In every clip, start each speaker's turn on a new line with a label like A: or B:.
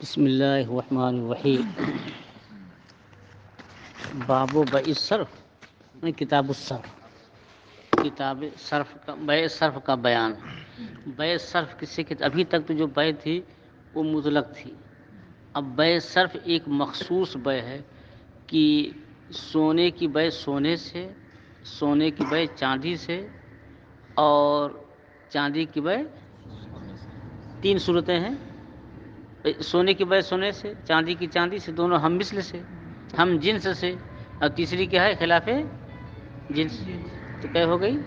A: بسم اللہ الرحمن الرحیم باب و بیع الصرف کتاب الصرف کتاب صرف کا بیع صرف کا بیان بیع صرف کسی کے ابھی تک تو جو بیع تھی وہ مطلق تھی. اب بیع صرف ایک مخصوص بیع ہے کہ سونے کی بیع سونے سے, سونے کی بیع چاندی سے, اور چاندی کی بیع تین صورتیں ہیں. سونے کی بیع سونے سے, چاندی کی چاندی سے, دونوں ہم مثل سے, ہم جنس سے, اور تیسری کیا ہے خلاف جنس. تو کیا ہو گئی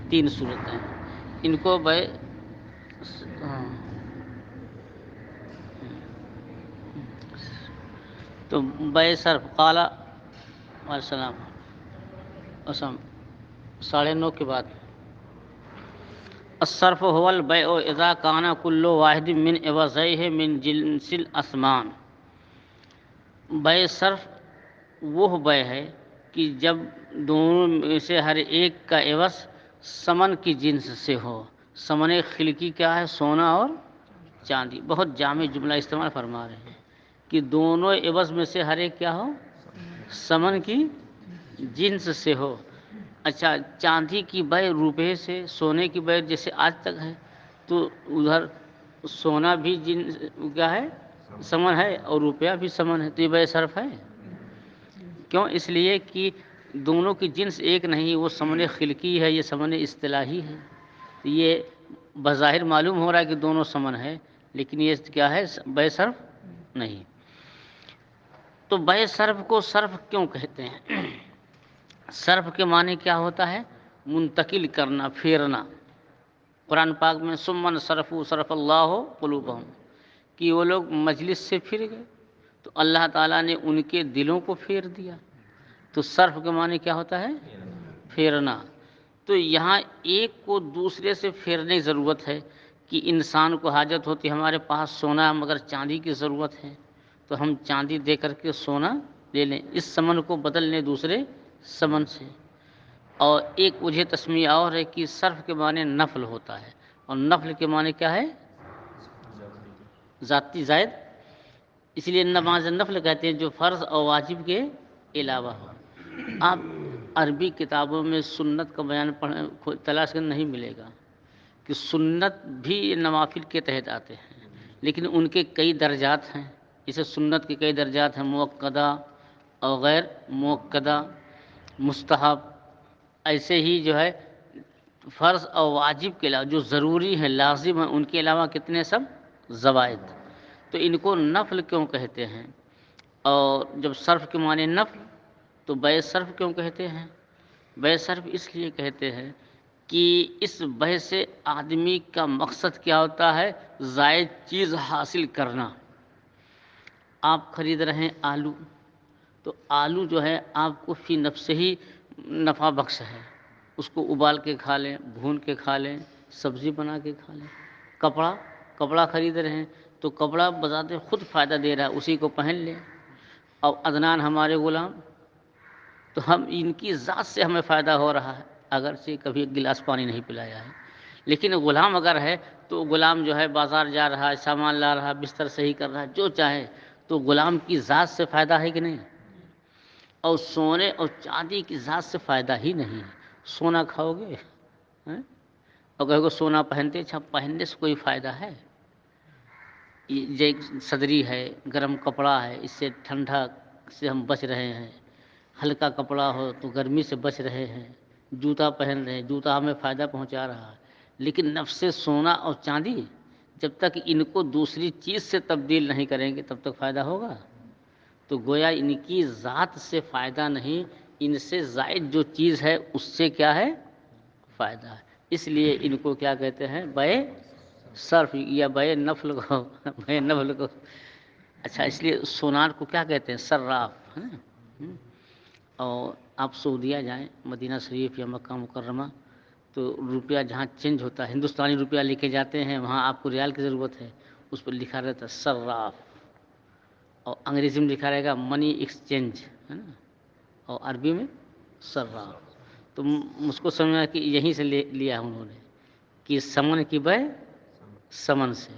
A: تین صورتیں. ان کو بیع تو بیع صرف قال السلام 9:30 کے بعد الصرف هو البيع اذا كان كل واحد من عوضيه من جنس الاسمان. بیع صرف وہ بیع ہے کہ جب دونوں میں سے ہر ایک کا عوض ثمن کی جنس سے ہو. ثمن خلقی کیا ہے؟ سونا اور چاندی. بہت جامع جملہ استعمال فرما رہے ہیں کہ دونوں عوض میں سے ہر ایک کیا ہو؟ ثمن کی جنس سے ہو. اچھا, چاندی کی بیع روپے سے, سونے کی بیع جیسے آج تک ہے, تو ادھر سونا بھی جنس کیا ہے؟ ثمن ہے, اور روپیہ بھی ثمن ہے. تو یہ بیع صرف ہے. کیوں؟ اس لیے کہ دونوں کی جنس ایک نہیں, وہ ثمن خلقی ہے, یہ ثمن اصطلاحی ہے. یہ بظاہر معلوم ہو رہا ہے کہ دونوں ثمن ہے, لیکن یہ کیا ہے؟ بیع صرف نہیں. تو بیع صرف کو صرف کیوں کہتے ہیں؟ صرف کے معنی کیا ہوتا ہے؟ منتقل کرنا, پھیرنا. قرآن پاک میں ثم صرفوا صرف اللہ قلوبہم, کہ وہ لوگ مجلس سے پھر گئے تو اللہ تعالیٰ نے ان کے دلوں کو پھیر دیا. تو صرف کے معنی کیا ہوتا ہے؟ پھیرنا. تو یہاں ایک کو دوسرے سے پھیرنے کی ضرورت ہے کہ انسان کو حاجت ہوتی ہے, ہمارے پاس سونا مگر چاندی کی ضرورت ہے, تو ہم چاندی دے کر کے سونا لے لیں, اس ثمن کو بدل لیں دوسرے ثمن سے. اور ایک وجہ تسمیہ اور ہے کہ صرف کے معنی نفل ہوتا ہے, اور نفل کے معنی کیا ہے؟ ذاتی زائد. اس لیے نماز نفل کہتے ہیں جو فرض اور واجب کے علاوہ ہو. آپ عربی کتابوں میں سنت کا بیان تلاش کرنا نہیں ملے گا کہ سنت بھی نوافل کے تحت آتے ہیں, لیکن ان کے کئی درجات ہیں. اسے سنت کے کئی درجات ہیں, مؤکدہ اور غیر مؤکدہ, مستحب. ایسے ہی جو ہے فرض اور واجب کے علاوہ جو ضروری ہیں, لازم ہیں, ان کے علاوہ کتنے سب زوائد. تو ان کو نفل کیوں کہتے ہیں؟ اور جب صرف کے معنی نفل, تو بیع صرف کیوں کہتے ہیں؟ بیع صرف اس لیے کہتے ہیں کہ اس بیع سے آدمی کا مقصد کیا ہوتا ہے؟ زائد چیز حاصل کرنا. آپ خرید رہے ہیں آلو, تو آلو جو ہے آپ کو فی نفس ہی نفع بخش ہے. اس کو ابال کے کھا لیں, بھون کے کھا لیں, سبزی بنا کے کھا لیں. کپڑا خرید رہے ہیں, تو کپڑا بذات خود فائدہ دے رہا ہے, اسی کو پہن لیں. اب ادنان ہمارے غلام, تو ہم ان کی ذات سے ہمیں فائدہ ہو رہا ہے, اگرچہ کبھی ایک گلاس پانی نہیں پلایا ہے. لیکن غلام اگر ہے تو غلام جو ہے بازار جا رہا ہے, سامان لا رہا ہے, بستر صحیح کر رہا ہے, جو چاہے, تو غلام کی ذات سے فائدہ ہے کہ نہیں؟ اور سونے اور چاندی کی ذات سے فائدہ ہی نہیں ہے. سونا کھاؤ گے اور کہو گے سونا پہنتے, اچھا پہننے سے کوئی فائدہ ہے؟ یہ صدری ہے, گرم کپڑا ہے, اس سے ٹھنڈا سے ہم بچ رہے ہیں. ہلکا کپڑا ہو تو گرمی سے بچ رہے ہیں. جوتا پہن رہے ہیں, جوتا ہمیں فائدہ پہنچا رہا ہے. لیکن نفس سونا اور چاندی جب تک ان کو دوسری چیز سے تبدیل نہیں کریں گے تب تک فائدہ ہوگا؟ تو گویا ان کی ذات سے فائدہ نہیں, ان سے زائد جو چیز ہے اس سے کیا ہے؟ فائدہ ہے. اس لیے ان کو کیا کہتے ہیں؟ بیع صرف یا بیع نفل کو, بیع نفل کو. اچھا, اس لیے سونار کو کیا کہتے ہیں؟ صراف ہے نا. اور آپ سعودیہ جائیں, مدینہ شریف یا مکہ مکرمہ, تو روپیہ جہاں چینج ہوتا ہے, ہندوستانی روپیہ لے کے جاتے ہیں, وہاں آپ کو ریال کی ضرورت ہے, اس پر لکھا رہتا ہے صراف, اور انگریزی میں لکھا رہے گا منی ایکسچینج ہے نا, اور عربی میں صراف. تو مجھ کو سمجھ میں کہ یہیں سے لیا انہوں نے کہ سمن کی بیع سمن سے.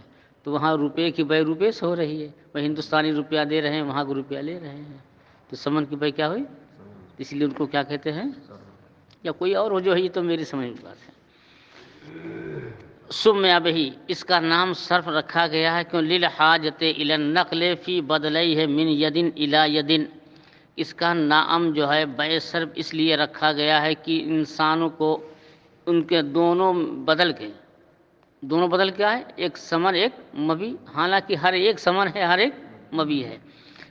A: تو وہاں روپے کی بے روپے سے ہو رہی ہے، وہ ہندوستانی روپیہ دے رہے ہیں، وہاں کو روپیہ لے رہے ہیں، تو سمن کی بے کیا ہوئی؟ اس لیے ان کو کیا کہتے ہیں، یا کوئی اور ہو جو ہے، یہ تو میری سمجھ میں بات ہے۔ سمیا بہی، اس کا نام صرف رکھا گیا ہے کیوں؟ للحاجت الی النقل فی بدلیہ من یدن الی یدن، اس کا نام جو ہے بے صرف اس لیے رکھا گیا ہے کہ انسانوں کو ان کے دونوں بدل کیا ہے؟ ایک سمن ایک مبی، حالانکہ ہر ایک سمن ہے، ہر ایک مبی ہے،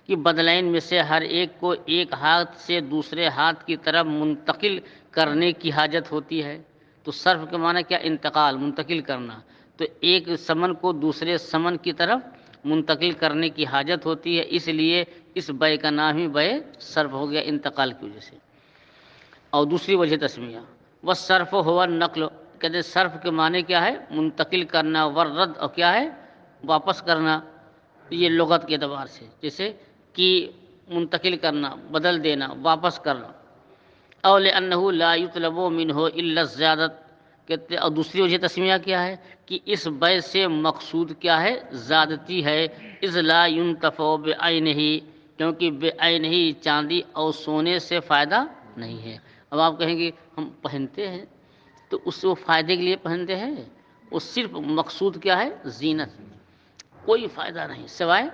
A: کہ بدلین میں سے ہر ایک کو ایک ہاتھ سے دوسرے ہاتھ کی طرف منتقل کرنے کی حاجت ہوتی ہے۔ تو صرف کے معنی کیا؟ انتقال، منتقل کرنا، تو ایک سمن کو دوسرے سمن کی طرف منتقل کرنے کی حاجت ہوتی ہے، اس لیے اس بے کا نام ہی بے صرف ہو گیا، انتقال کی وجہ سے۔ اور دوسری وجہ تسمیہ، والصرف ہوا نقل، کہتے ہیں صرف کے معنی کیا ہے؟ منتقل کرنا، ورد اور کیا ہے؟ واپس کرنا، یہ لغت کے اعتبار سے، جیسے کہ منتقل کرنا، بدل دینا، واپس کرنا۔ او لأنہ لا یطلب منہ الا الزیادت، کہتے اور دوسری وجہ تسمیہ کیا ہے؟ کہ اس بے سے مقصود کیا ہے؟ زیادتی ہے، اذ لا ينتفع بعینہ، کیونکہ بعینہ چاندی اور سونے سے فائدہ نہیں ہے۔ اب آپ کہیں گے ہم پہنتے ہیں تو اس سے وہ فائدے کے لیے پہنتے ہیں، وہ صرف مقصود کیا ہے؟ زینت، کوئی فائدہ نہیں سوائے،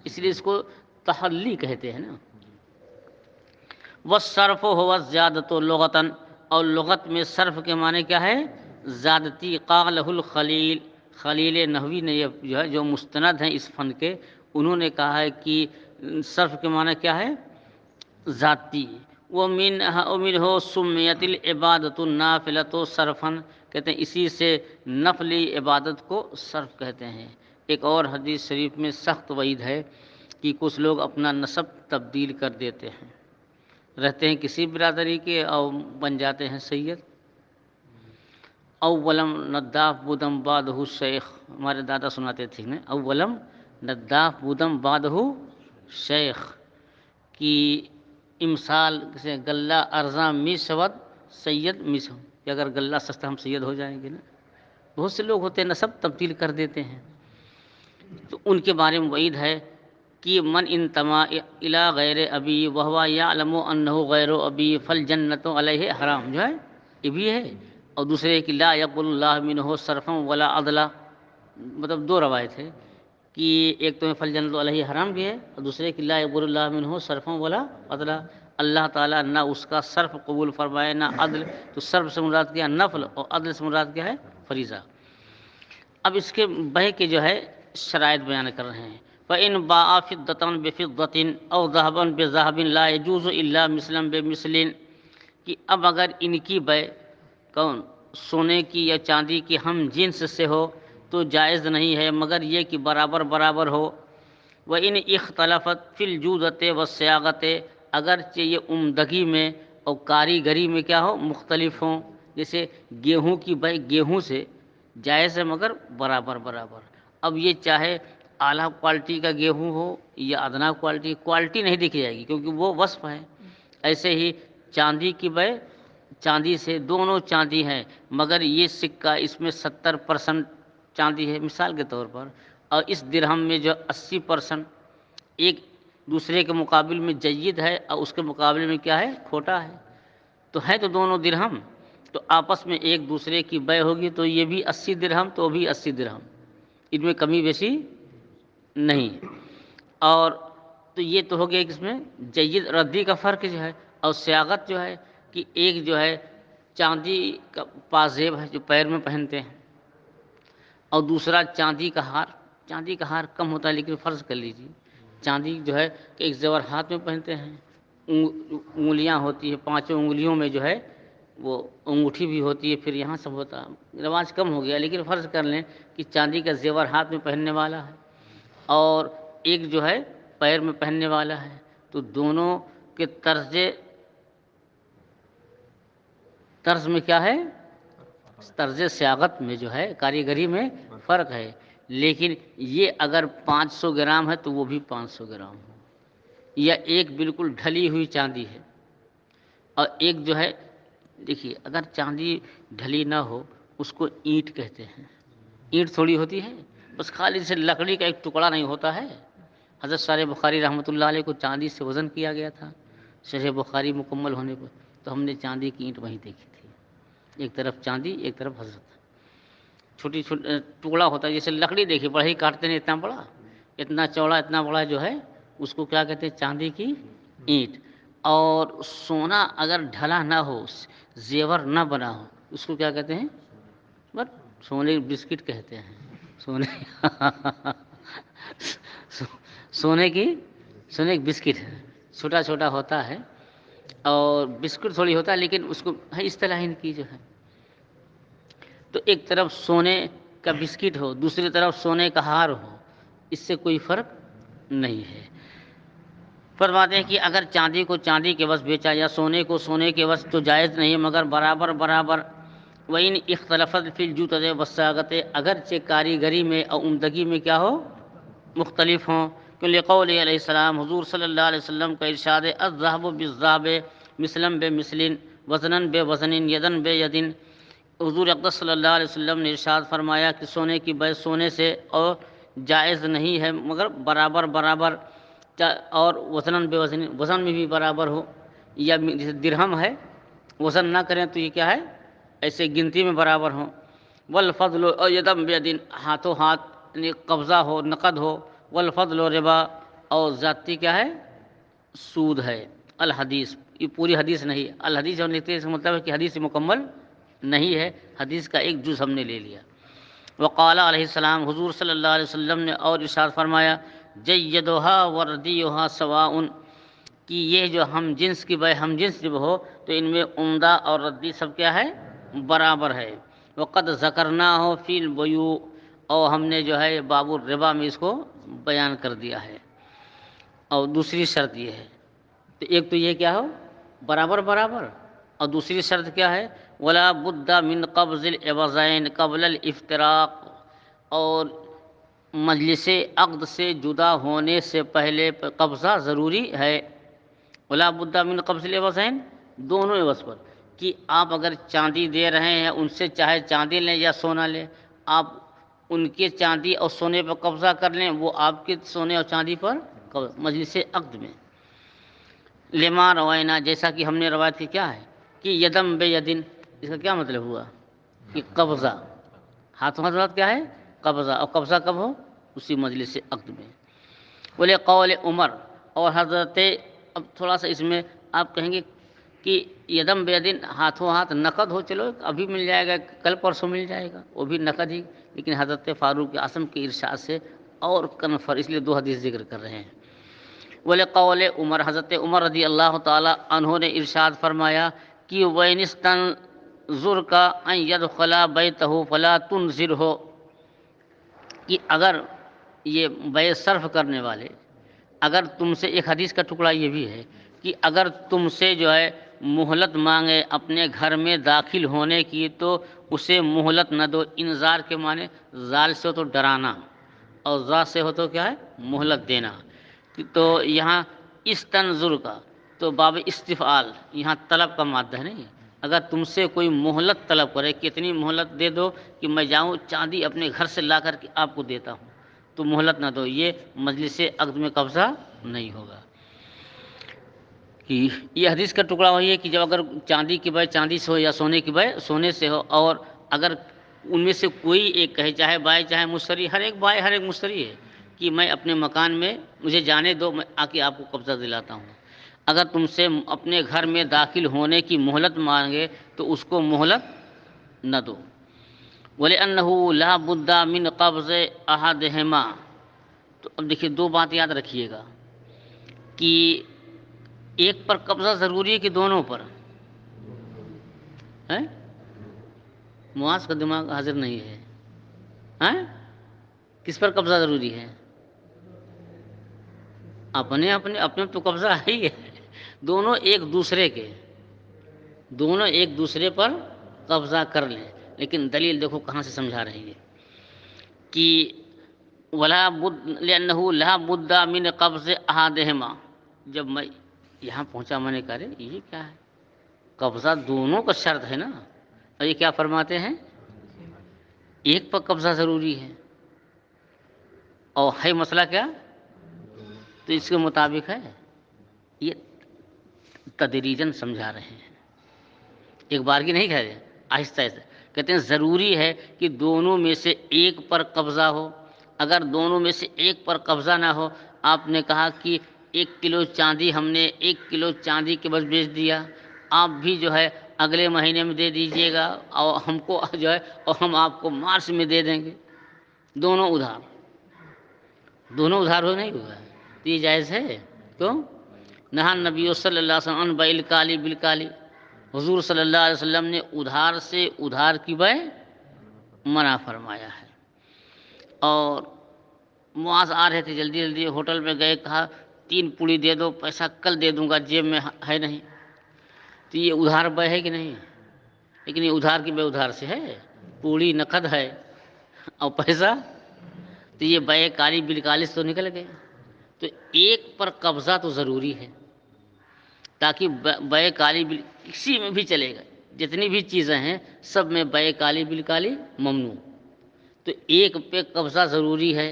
A: اس لیے اس کو تحلی کہتے ہیں نا۔ والصرف ہوا زیادت لغتاً، اور لغت میں صرف کے معنی کیا ہے؟ زیادتی۔ قالہ الخلیل، خلیل نحوی نے یہ جو ہے، جو مستند ہیں اس فن کے، انہوں نے کہا ہے کہ صرف کے معنی کیا ہے؟ ذاتی۔ ومنہ سمیت العبادۃ النافلۃ صرفاً، کہتے ہیں اسی سے نفلی عبادت کو صرف کہتے ہیں۔ ایک اور حدیث شریف میں سخت وعید ہے کہ کچھ لوگ اپنا نسب تبدیل کر دیتے ہیں، رہتے ہیں کسی برادری کے اور بن جاتے ہیں سید۔ اولم نداف بودم بادہ شیخ، ہمارے دادا سناتے تھے نا، اولم نداف بودم بادہ شیخ، کی امثال سے گلہ ارزاں می شود سید می شود، کہ اگر گلہ سستا ہم سید ہو جائیں گے نا۔ بہت سے لوگ ہوتے ہیں نسب تبدیل کر دیتے ہیں، تو ان کے بارے میں وعید ہے کہ من انتما الی غیر ابی وہو یعلم انہ غیر ابی فالجنۃ علیہ حرام، جو ہے یہ بھی ہے۔ اور دوسرے کہ لا یقبل اللہ منہ صرفا ولا عدلا، مطلب دو روایت ہے کہ ایک تو فالجنۃ علیہ حرام بھی ہے، اور دوسرے کہ لا یقبل اللہ منہ صرفا ولا عدلا، اللہ تعالیٰ نہ اس کا صرف قبول فرمائے نہ عدل۔ تو صرف سے مراد کیا؟ نفل، اور عدل سے مراد کیا ہے؟ فریضہ۔ اب اس کے بہ کے جو ہے شرائط بیان کر رہے ہیں۔ فَإِنْ بَاعَ فِضَّةً بِفِضَّةٍ أَوْ ذَهَبًا بِذَهَبٍ لَا يَجُوزُ إِلَّا مِثْلًا بِمِثْلٍ، کہ اب اگر ان کی بے کون؟ سونے کی یا چاندی کی ہم جنس سے ہو تو جائز نہیں ہے، مگر یہ کہ برابر برابر ہو۔ وَإِنْ اِخْتَلَفَتْ فِي الْجُودَةِ وَالصِّيَاغَةِ، اگرچہ یہ عمدگی میں اور کاریگری میں کیا ہو؟ مختلف ہوں، جیسے گیہوں کی بے گیہوں سے جائز ہے مگر برابر برابر۔ اب یہ چاہے اعلیٰ کوالٹی کا گیہوں ہو یا ادنا کوالٹی نہیں دیکھی جائے گی کیونکہ وہ وصف ہے۔ ایسے ہی چاندی کی بے چاندی سے، دونوں چاندی ہیں مگر یہ سکہ اس میں 70% چاندی ہے مثال کے طور پر، اور اس درہم میں جو 80% ایک دوسرے کے مقابل میں جید ہے اور اس کے مقابلے میں کیا ہے؟ کھوٹا ہے، تو ہے تو دونوں درہم، تو آپس میں ایک دوسرے کی بے ہوگی تو یہ بھی 80 درہم تو بھی 80 درہم، ان میں کمی بیشی نہیں۔ اور تو یہ تو ہو گیا کہ اس میں جید ردی کا فرق جو ہے، اور سیاغت جو ہے کہ ایک جو ہے چاندی کا پازیب ہے جو پیر میں پہنتے ہیں، اور دوسرا چاندی کا ہار۔ چاندی کا ہار کم ہوتا ہے لیکن فرض کر لیجیے چاندی جو ہے کہ ایک زیور ہاتھ میں پہنتے ہیں، انگلیاں ہوتی ہیں، پانچوں انگلیوں میں جو ہے وہ انگوٹھی بھی ہوتی ہے، پھر یہاں سب ہوتا ہے، رواج کم ہو گیا لیکن فرض کر لیں کہ چاندی کا زیور ہاتھ میں پہننے والا ہے اور ایک جو ہے پیر میں پہننے والا ہے، تو دونوں کے طرز میں کیا ہے؟ طرز سیاغت میں جو ہے کاریگری میں فرق ہے، لیکن یہ اگر 500 گرام ہے تو وہ بھی 500 گرام ہو، یا ایک بالکل ڈھلی ہوئی چاندی ہے اور ایک جو ہے، دیکھیے اگر چاندی ڈھلی نہ ہو اس کو اینٹ کہتے ہیں، اینٹ تھوڑی ہوتی ہے، بس خالی سے لکڑی کا ایک ٹکڑا نہیں ہوتا ہے. حضرت صالح بخاری رحمۃ اللہ علیہ کو چاندی سے وزن کیا گیا تھا شرح بخاری مکمل ہونے پر، تو ہم نے چاندی کی اینٹ وہیں دیکھی تھی، ایک طرف چاندی ایک طرف حضرت. چھوٹی چھوٹی ٹکڑا ہوتا ہے جیسے لکڑی دیکھی، بڑا ہی کاٹتے ہیں اتنا بڑا، اتنا چوڑا اتنا بڑا جو ہے اس کو کیا کہتے ہیں؟ چاندی کی اینٹ. اور سونا اگر ڈھلا نہ ہو، زیور نہ بنا ہو، اس کو کیا کہتے ہیں؟ بس سونے بسکٹ کہتے ہیں. سونے سونے کی بسکٹ ہے، چھوٹا چھوٹا ہوتا ہے اور بسکٹ تھوڑی ہوتا ہے، لیکن اس کو ہے اصطلاح ان کی جو ہے. تو ایک طرف سونے کا بسکٹ ہو، دوسری طرف سونے کا ہار ہو، اس سے کوئی فرق نہیں ہے. فرماتے ہیں کہ اگر چاندی کو چاندی کے وس بیچا یا سونے کو سونے کے وس تو جائز نہیں، مگر برابر برابر. وَإِنْ اِخْتَلَفَتْ فِي الْجُودَةِ وَالصَّاغَةِ، اگرچہ کاریگری میں اور عمدگی میں کیا ہو؟ مختلف ہوں. کہ لقول علیہ السلام، حضور صلی اللہ علیہ وسلم کا ارشاد ہے: الذهب بالذهب مثلا بمثل وزنا بوزن یدا بید. حضور اقدس صلی اللہ علیہ وسلم نے ارشاد فرمایا کہ سونے کی بے سونے سے اور جائز نہیں ہے مگر برابر برابر، اور وزن بے وزن، وزن میں بھی برابر ہو. یا جیسے درہم ہے، وزن نہ کریں تو یہ کیا ہے؟ ایسے گنتی میں برابر ہوں. والفضل اور یدم بیدن، ہاتھوں ہاتھ یعنی قبضہ ہو، نقد ہو. والفضل و ربا، اور ذاتی کیا ہے؟ سود ہے. الحدیث، یہ پوری حدیث نہیں، الحدیث جو لکھتے ہیں اس کا مطلب ہے کہ حدیث مکمل نہیں ہے، حدیث کا ایک جز ہم نے لے لیا. وقال علیہ السلام، حضور صلی اللہ علیہ وسلم نے اور ارشاد فرمایا: جیدھا وردیھا سواء، کہ یہ جو ہم جنس کی بے ہم جنس جب ہو تو ان میں عمدہ اور ردی سب کیا ہے؟ برابر ہے. وقد ذکرناہ فی البیوع، اور ہم نے جو ہے باب الربا میں اس کو بیان کر دیا ہے. اور دوسری شرط یہ ہے، تو ایک تو یہ کیا ہو؟ برابر برابر. اور دوسری شرط کیا ہے؟ ولا بد من قبض العوضین قبل الافتراق، اور مجلس عقد سے جدا ہونے سے پہلے قبضہ ضروری ہے. ولا بد من قبض العوضین، دونوں عوض پر، کہ آپ اگر چاندی دے رہے ہیں ان سے، چاہے چاندی لیں یا سونا لیں، آپ ان کے چاندی اور سونے پر قبضہ کر لیں، وہ آپ کے سونے اور چاندی پر مجلس عقد میں. لما رواینا، جیسا کہ ہم نے روایت کی کیا ہے کہ یدم بے یدن، اس کا کیا مطلب ہوا؟ کہ قبضہ، ہاتھوں ہاتھ کیا ہے؟ قبضہ. اور قبضہ کب ہو؟ اسی مجلس عقد میں. بولے قول عمر اور حضرت، اب تھوڑا سا اس میں آپ کہیں گے کہ یدم بیدن، ہاتھوں ہاتھ نقد ہو، چلو ابھی مل جائے گا، کل پرسوں مل جائے گا، وہ بھی نقد ہی. لیکن حضرت فاروق اعظم کے ارشاد سے اور کنفر، اس لیے دو حدیث ذکر کر رہے ہیں. بولے قول عمر، حضرت عمر رضی اللہ تعالی عنہ نے ارشاد فرمایا کہ وَإِنِ اسْتَنْظُرْكَ أَنْ يَدْخُلَ بَيْتَهُ فَلَا تُنْظِرْهُ، کہ اگر یہ بے صرف کرنے والے، اگر تم سے، ایک حدیث کا ٹکڑا یہ بھی ہے کہ اگر تم سے جو ہے مہلت مانگے اپنے گھر میں داخل ہونے کی تو اسے مہلت نہ دو. انذار کے معنی زال سے ہو تو ڈرانا، اور ذا سے ہو تو کیا ہے؟ مہلت دینا. تو یہاں استنظر کا تو باب استفعال، یہاں طلب کا مادہ ہے نہیں. اگر تم سے کوئی مہلت طلب کرے، کتنی مہلت دے دو کہ میں جاؤں چاندی اپنے گھر سے لا کر کے آپ کو دیتا ہوں، تو مہلت نہ دو، یہ مجلس عقد میں قبضہ نہیں ہوگا. کہ یہ حدیث کا ٹکڑا وہی ہے کہ جب اگر چاندی کی بے چاندی سے ہو یا سونے کی بے سونے سے ہو، اور اگر ان میں سے کوئی ایک کہے، چاہے بائے چاہے مشتری، ہر ایک بائے ہر ایک مشتری ہے کہ میں اپنے مکان میں مجھے جانے دو، میں آ کے آپ کو قبضہ دلاتا ہوں. اگر تم سے اپنے گھر میں داخل ہونے کی مہلت مانگے تو اس کو مہلت نہ دو. وَلِأَنَّهُ لَا بُدَّ مِنْ قَبْضِ أَحَدِهِمَا، تو اب دیکھیے دو بات یاد رکھیے گا کہ ایک پر قبضہ ضروری ہے کہ دونوں پر ہے؟ معاذ کا دماغ حاضر نہیں ہے. کس پر قبضہ ضروری ہے؟ اپنے اپنے اپنے تو قبضہ ہی ہے، دونوں ایک دوسرے کے، دونوں ایک دوسرے پر قبضہ کر لیں. لیکن دلیل دیکھو کہاں سے سمجھا رہی ہے کہ ولا بد لأنه لا بد من قبض احدهما. جب میں یہاں پہنچا میں نے کہا رے یہ کیا ہے؟ قبضہ دونوں کا شرط ہے نا. اور یہ کیا فرماتے ہیں؟ ایک پر قبضہ ضروری ہے. اور ہے مسئلہ کیا؟ تو اس کے مطابق ہے. یہ تدریجاً سمجھا رہے ہیں، ایک بار کی نہیں کہہ رہے، آہستہ آہستہ کہتے ہیں ضروری ہے کہ دونوں میں سے ایک پر قبضہ ہو. اگر دونوں میں سے ایک پر قبضہ نہ ہو، آپ نے کہا کہ 1 کلو چاندی ہم نے 1 کلو چاندی کے بس بیچ دیا، آپ بھی جو ہے اگلے مہینے میں دے دیجئے گا اور ہم کو جو ہے اور ہم آپ کو مارچ میں دے دیں گے. دونوں ادھار، دونوں ادھار ہو نہیں ہوا ہے تو یہ جائز ہے؟ کیوں؟ نہا نبی صلی اللہ علیہ وسلم عن بیع الکالی بالکالی، حضور صلی اللہ علیہ وسلم نے ادھار سے ادھار کی بیع منع فرمایا ہے. اور معاذ آ رہے تھے جلدی جلدی، ہوٹل میں گئے، کہا 3 پوڑی دے دو، پیسہ کل دے دوں گا، جیب میں ہے نہیں. تو یہ ادھار بیع ہے کہ نہیں؟ لیکن یہ ادھار کی بیع ادھار سے ہے، پوڑی نقد ہے اور پیسہ، تو یہ بیع کالی بالکالی تو نکل گئے. تو ایک پر قبضہ تو ضروری ہے تاکہ بیع کالی کسی میں بھی چلے گا، جتنی بھی چیزیں ہیں سب میں بیع کالی بالکالی ممنوع. تو ایک پہ قبضہ ضروری ہے،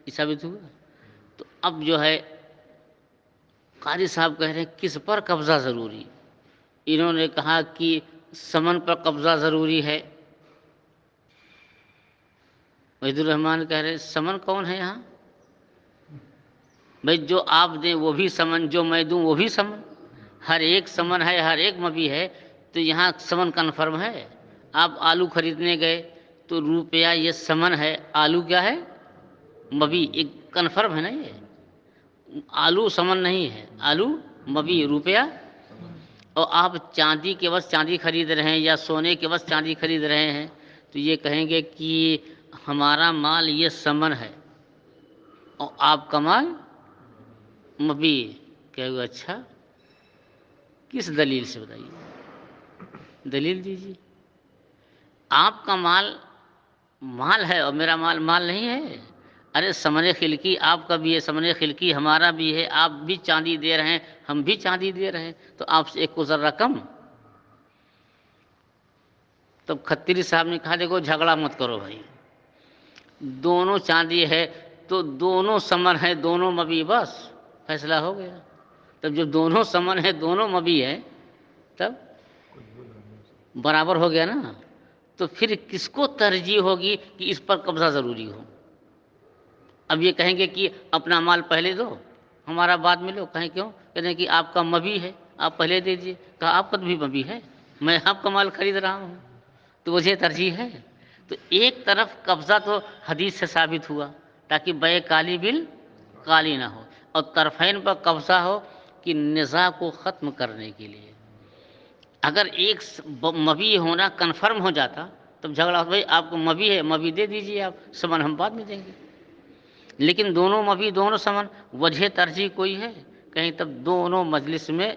A: یہ ثابت ہوا. تو اب جو ہے قاضی صاحب کہہ رہے ہیں کس پر قبضہ ضروری؟ انہوں نے کہا کہ ثمن پر قبضہ ضروری ہے. وحید الرحمان کہہ رہے ثمن کون ہے یہاں؟ بھائی جو آپ دیں وہ بھی ثمن، جو میں دوں وہ بھی ثمن، ہر ایک ثمن ہے، ہر ایک مبی ہے. تو یہاں ثمن کنفرم ہے. آپ آلو خریدنے گئے تو روپیہ یہ ثمن ہے، آلو کیا ہے؟ مبی. ایک کنفرم ہے نا، یہ آلو ثمن نہیں ہے، آلو مبی روپیہ. اور آپ چاندی کے بس چاندی خرید رہے ہیں یا سونے کے بس چاندی خرید رہے ہیں تو یہ کہیں گے کہ ہمارا مال یہ ثمن ہے اور آپ کا مال مبی. کہے گا اچھا کس دلیل سے؟ بتائیے دلیل دیجیے. آپ کا مال مال ہے اور میرا مال مال نہیں ہے. ارے ثمن خلقی آپ کا بھی ہے، ثمن خلقی ہمارا بھی ہے. آپ بھی چاندی دے رہے ہیں، ہم بھی چاندی دے رہے ہیں، تو آپ سے ایک کو ذرہ کم. تب کھتری صاحب نے کہا دیکھو جھگڑا مت کرو بھائی، دونوں چاندی ہے تو دونوں ثمن ہے، دونوں مبی، بس فیصلہ ہو گیا. تب جب دونوں ثمن ہے، دونوں مبی ہے، تب برابر ہو گیا نا. تو پھر کس کو ترجیح ہوگی کہ اس پر قبضہ ضروری ہو؟ اب یہ کہیں گے کہ اپنا مال پہلے دو، ہمارا بعد میں لو. کہیں کیوں؟ کہتے ہیں کہ آپ کا مبی ہے، آپ پہلے دے دیجیے. کہا آپ کا بھی مبی ہے، میں آپ کا مال خرید رہا ہوں، تو وجہ ترجیح ہے. تو ایک طرف قبضہ تو حدیث سے ثابت ہوا تاکہ بیع کالی بالکالی نہ ہو، اور طرفین پر قبضہ ہو کہ نزاع کو ختم کرنے کے لیے. اگر ایک مبی ہونا کنفرم ہو جاتا تب جھگڑا بھائی آپ کو مبی ہے، مبی دے دیجیے، آپ ثمن ہم بعد میں دیں گے. لیکن دونوں مبی دونوں ثمن، وجہ ترجیح کوئی ہے کہیں؟ تب دونوں مجلس میں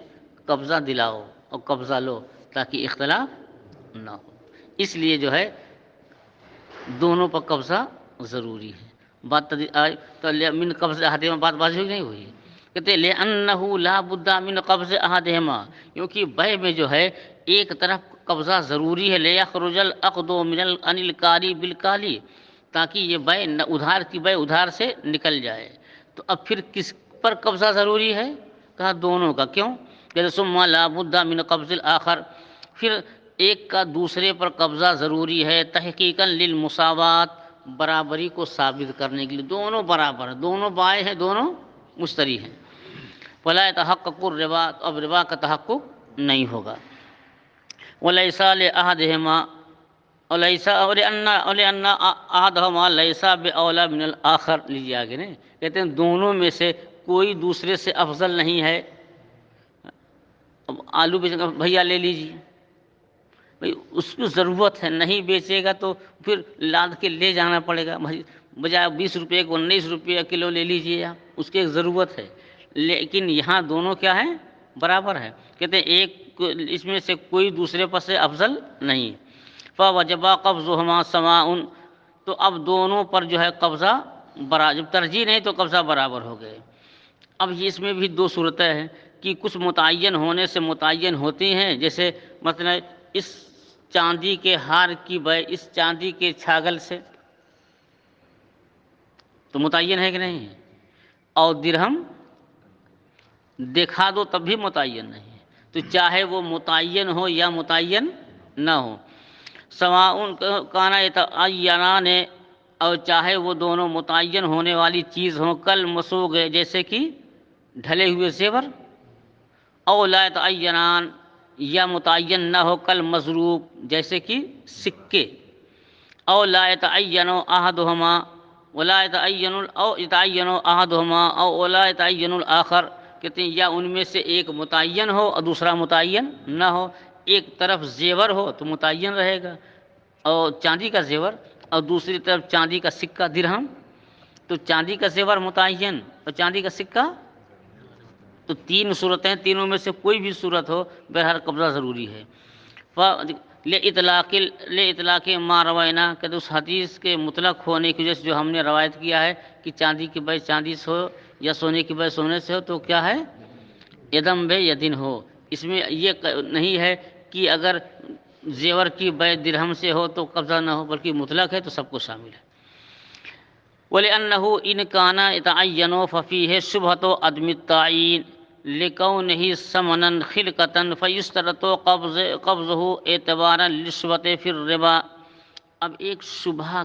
A: قبضہ دلاؤ اور قبضہ لو تاکہ اختلاف نہ ہو. اس لیے جو ہے دونوں پر قبضہ ضروری ہے. بات من قبض احدہما، بات واضح نہیں ہوئی. کہتے لأنہ لا بد من قبض احدہما، کیونکہ بیع میں جو ہے ایک طرف قبضہ ضروری ہے. لیخرج العقد من عن الکالی بالکالی، تاکہ یہ بیع ادھار کی بیع ادھار سے نکل جائے. تو اب پھر کس پر قبضہ ضروری ہے؟ کہا دونوں کا. کیوں؟ کہ ثم لا بد من قبض الآخر، پھر ایک کا دوسرے پر قبضہ ضروری ہے تحقیقاً للمساوات، برابری کو ثابت کرنے کے لیے. دونوں برابر ہیں، دونوں بائع ہیں، دونوں مشتری ہیں. فلا يتحقق الربا، اب ربا کا تحقق نہیں ہوگا. ولیس لأحدہما ولأن أحدهما ليس بأولی من الآخر. لیجیے آگے نہیں کہتے ہیں دونوں میں سے کوئی دوسرے سے افضل نہیں ہے. اب آلو بیچنے بھیا لے لیجیے، بھائی اس کو ضرورت ہے، نہیں بیچے گا تو پھر لاد کے لے جانا پڑے گا. بجائے 20 روپے کو 19 روپے کلو لے لیجیے آپ، اس کی ایک ضرورت ہے. لیکن یہاں دونوں کیا ہیں؟ برابر ہے. کہتے ہیں ایک اس میں سے کوئی دوسرے پر سے افضل نہیں. فوجب قبضہما سواء، تو اب دونوں پر جو ہے قبضہ جب ترجیح نہیں تو قبضہ برابر ہو گئے. اب اس میں بھی دو صورتیں ہیں کہ کچھ متعین ہونے سے متعین ہوتی ہیں، جیسے مثلا اس چاندی کے ہار کی بیع اس چاندی کے چھاگل سے، تو متعین ہے کہ نہیں ہے، اور درہم دکھا دو تب بھی متعین نہیں ہے، تو چاہے وہ متعین ہو یا متعین نہ ہو، سواء کانا یتعینان، اور چاہے وہ دونوں متعین ہونے والی چیز ہوں، کل مسوغ جیسے کہ ڈھلے ہوئے زیور، او لا یتعینان یا متعین نہ ہو، کل مضروب جیسے کہ سکے، او لا یتعین احدہما ولا یتعین او یتعین احدہما او لا یتعین الاخر، کہتے ہیں یا ان میں سے ایک متعین ہو اور دوسرا متعین نہ ہو، ایک طرف زیور ہو تو متعین رہے گا اور چاندی کا زیور، اور دوسری طرف چاندی کا سکہ درہم، تو چاندی کا زیور متعین اور چاندی کا سکہ، تو تین صورتیں، تینوں میں سے کوئی بھی صورت ہو بہرحال قبضہ ضروری ہے۔ لِإِطْلَاقِ مَا رَوَيْنَا، کہ اس حدیث کے مطلق ہونے کی وجہ سے جو ہم نے روایت کیا ہے کہ چاندی کی بے چاندی سے ہو یا سونے کی بے سونے سے ہو، تو کیا ہے یدم بے یدن ہو، اس میں یہ نہیں ہے کہ اگر زیور کی بے درہم سے ہو تو قبضہ نہ ہو، بلکہ مطلق ہے تو سب کو شامل ہے۔ وَلِأَنَّهُ إِنْ كَانَ يَتَعَيَّنُ فَفِيهِ شُبْهَةُ عَدْمِ التَّعْيِينِ لِكَوْنِهِ ثَمَنًا خِلْقَةً فَيُشْتَرَطُ قَبْضُهُ اعتباراً للشبهة فِي الرِّبَا۔ اب ایک شبہہ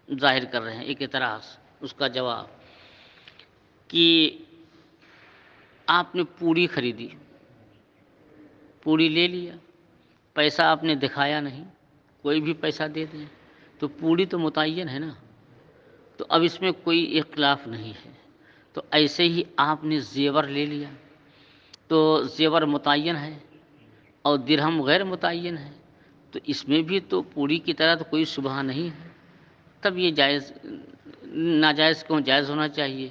A: ظاہر کر رہے ہیں، ایک اعتراض، اس کا جواب کہ آپ نے پوری خریدی، پوری لے لیا، پیسہ آپ نے دکھایا نہیں، کوئی بھی پیسہ دے دیں تو پوری تو متعین ہے نا، تو اب اس میں کوئی اختلاف نہیں ہے۔ تو ایسے ہی آپ نے زیور لے لیا تو زیور متعین ہے اور درہم غیر متعین ہے، تو اس میں بھی تو پوری کی طرح تو کوئی شبہہ نہیں ہے، تب یہ جائز، ناجائز کیوں جائز ہونا چاہیے۔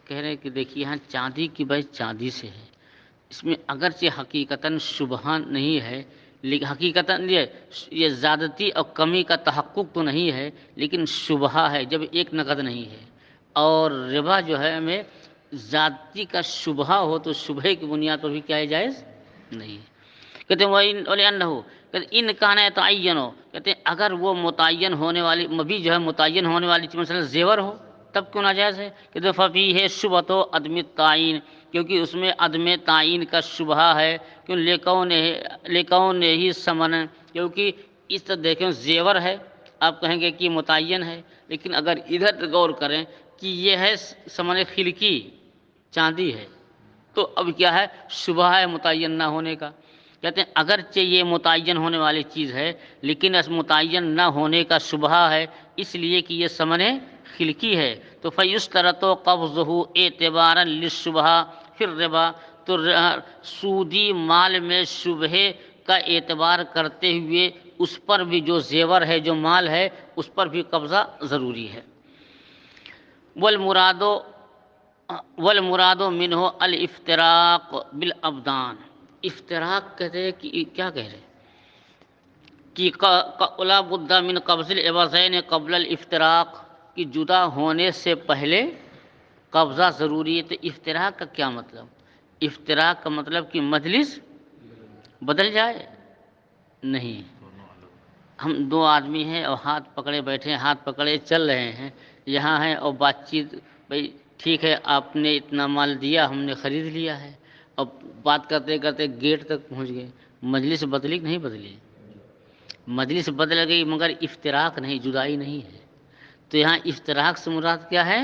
A: کہہ رہے کہ دیکھیے یہاں چاندی کی بھائی چاندی سے ہے، اس میں اگرچہ حقیقتاً شبہہ نہیں ہے، لیکن حقیقتاً یہ زیادتی اور کمی کا تحقق تو نہیں ہے، لیکن شبہہ ہے جب ایک نقد نہیں ہے، اور ربا جو ہے ہمیں ذاتی کا شبہہ ہو تو شبہے کی بنیاد پر بھی کیا ہے جائز نہیں ہے۔ کہتے ہیں وَلِأَنَّهُ، کہتے ہیں ان کان یتعین، کہتے ہیں اگر وہ متعین ہونے والی مبی جو ہے متعین ہونے والی چیز مثلا زیور ہو تب کیوں ناجائز ہے، کہتے ہیں فَفِيهِ شُبْهَةُ عَدْمِ التَّعْيِينِ، کیونکہ اس میں عدم تعین کا شبہہ ہے، کیوں لِكَوْنِهِ ثَمَنًا، کیونکہ اس طرح دیکھیں زیور ہے، آپ کہیں گے کہ متعین ہے، لیکن اگر ادھر غور کریں کہ یہ ہے ثمن خلقی، چاندی ہے، تو اب کیا ہے شبہہ ہے متعین نہ ہونے کا۔ کہتے ہیں اگرچہ یہ متعین ہونے والی چیز ہے لیکن اس متعین نہ ہونے کا شبہہ ہے، اس لیے کہ یہ ثمن خلقی ہے، تو فَيُشْتَرَطُ قَبْضُهُ اعتباراً للشبهة فی الربا، تو سودی مال میں شبہے کا اعتبار کرتے ہوئے اس پر بھی جو زیور ہے، جو مال ہے، اس پر بھی قبضہ ضروری ہے۔ والمراد منہ الافتراق بالابدان، افتراق کہتے ہیں کہ کیا کہہ رہے کہ لا بد من قبض العوضین قبل الافتراق، کہ جدا ہونے سے پہلے قبضہ ضروری ہے۔ تو افتراق کا کیا مطلب؟ افتراق کا مطلب کہ مجلس بدل جائے نہیں، ہم دو آدمی ہیں اور ہاتھ پکڑے بیٹھے ہیں، ہاتھ پکڑے چل رہے ہیں، یہاں ہیں اور بات چیت، بھئی ٹھیک ہے آپ نے اتنا مال دیا، ہم نے خرید لیا ہے، اب بات کرتے کرتے گیٹ تک پہنچ گئے، مجلس بدلی کہ نہیں بدلی؟ مجلس بدل گئی مگر افتراق نہیں، جدائی نہیں ہے۔ تو یہاں افتراق سے مراد کیا ہے؟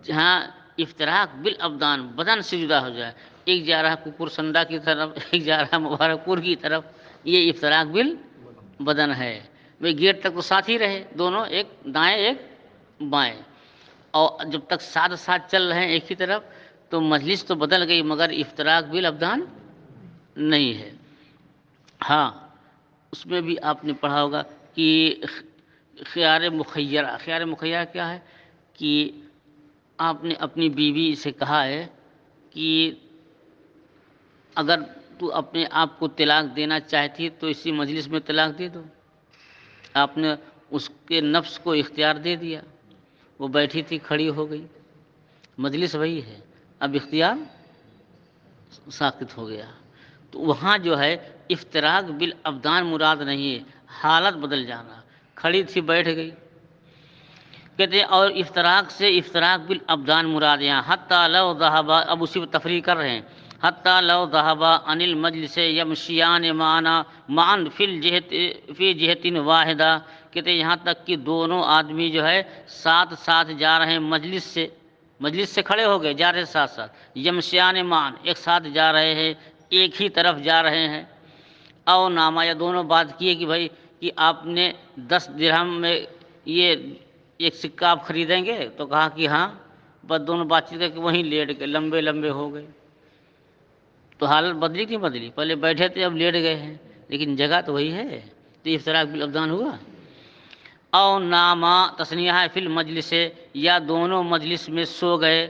A: جہاں افتراق بالابدان، بدن سے جدا ہو جائے، ایک جا رہا کپور سنڈا کی طرف، ایک جا رہا مبارک پور کی طرف، یہ افتراق بالبدن ہے۔ بھئی گیٹ تک تو ساتھ ہی رہے دونوں، ایک دائیں ایک بائیں، اور جب تک ساتھ ساتھ چل رہے ہیں ایک ہی طرف، تو مجلس تو بدل گئی مگر افتراق بالابدان نہیں ہے۔ ہاں اس میں بھی آپ نے پڑھا ہوگا کہ خیار مخیرہ، خیار مخیرہ کیا ہے کہ آپ نے اپنی بیوی سے کہا ہے کہ اگر تو اپنے آپ کو طلاق دینا چاہتی تو اسی مجلس میں طلاق دے دو، آپ نے اس کے نفس کو اختیار دے دیا، وہ بیٹھی تھی کھڑی ہو گئی، مجلس وہی ہے، اب اختیار ساقط ہو گیا۔ تو وہاں جو ہے افتراق بالابدان مراد نہیں ہے، حالت بدل جانا، کھڑی تھی بیٹھ گئی، کہتے ہیں اور افتراق سے افتراق بالابدان مراد یہاں حتیٰ لو ذہبا، اب اسی پر تفریح کر رہے ہیں، حتیٰ لو ذہبا عن المجلس یمشیان معنا معا فی جہت واحدہ، کہتے ہیں یہاں تک کہ دونوں آدمی جو ہے ساتھ ساتھ جا رہے ہیں مجلس سے کھڑے ہو گئے، جا رہے ساتھ ساتھ، یمشیان معا ایک ساتھ جا رہے ہیں، ایک ہی طرف جا رہے ہیں، او نامہ یا دونوں بات کیے کہ بھائی کہ آپ نے 10 درہم میں یہ ایک سکہ آپ خریدیں گے، تو کہا کہ ہاں، بس دونوں بات چیت کر کے وہیں لیٹ گئے، لمبے لمبے ہو گئے، تو حالت بدلی کہ نہیں بدلی؟ پہلے بیٹھے تھے اب لیٹ گئے ہیں، لیکن جگہ تو وہی ہے، تو افتراق بالابدان ہوا۔ او ناما تسنیہ ہے فی المجلس، یا دونوں مجلس میں سو گئے،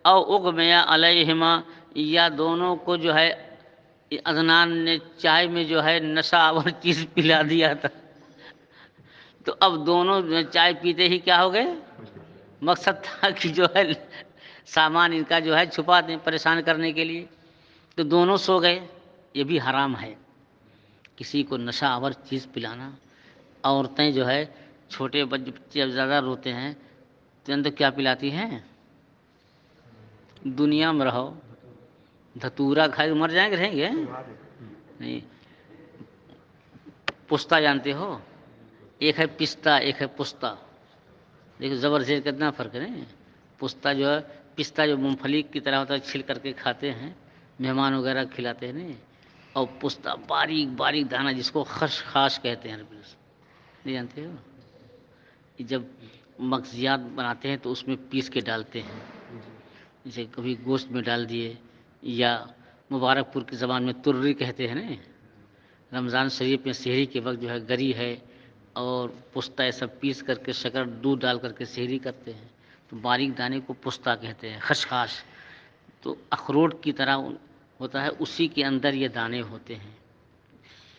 A: او اغمیا علیہما، یا دونوں کو جو ہے عدنان نے چائے میں جو ہے نشہ آور چیز پلا دیا تھا، تو اب دونوں چائے پیتے ہی کیا ہو گئے؟ مقصد تھا کہ جو ہے سامان ان کا جو ہے چھپا دیں پریشان کرنے کے لیے، تو دونوں سو گئے۔ یہ بھی حرام ہے کسی کو نشہ آور چیز پلانا۔ عورتیں جو ہے چھوٹے بچے جب زیادہ روتے ہیں تو ان کو کیا پلاتی ہیں؟ دنیا میں رہو، دھتورا کھائے مر جائیں گے، رہیں گے نہیں؟ پستہ جانتے ہو؟ ایک ہے پستہ، ایک ہے پستہ، دیکھو زبر زیر کتنا فرق ہے نہیں؟ پستہ جو ہے، پستہ جو مونگ پھلی کی طرح ہوتا ہے، چھل کر کے کھاتے ہیں، مہمان وغیرہ کھلاتے ہیں نہیں، اور پستہ باریک باریک دانہ جس کو خشخاش کہتے ہیں، نہیں جانتے ہو؟ جب مغزیات بناتے ہیں تو اس میں پیس کے ڈالتے ہیں، جیسے کبھی گوشت میں ڈال دیے، یا مبارک پور کی زبان میں ترری کہتے ہیں نا، رمضان شریف میں سحری کے وقت جو ہے گری ہے اور پستہ یہ سب پیس کر کے شکر دودھ ڈال کر کے سحری کرتے ہیں، تو باریک دانے کو پستہ کہتے ہیں، خشخاش، تو اخروٹ کی طرح ہوتا ہے، اسی کے اندر یہ دانے ہوتے ہیں،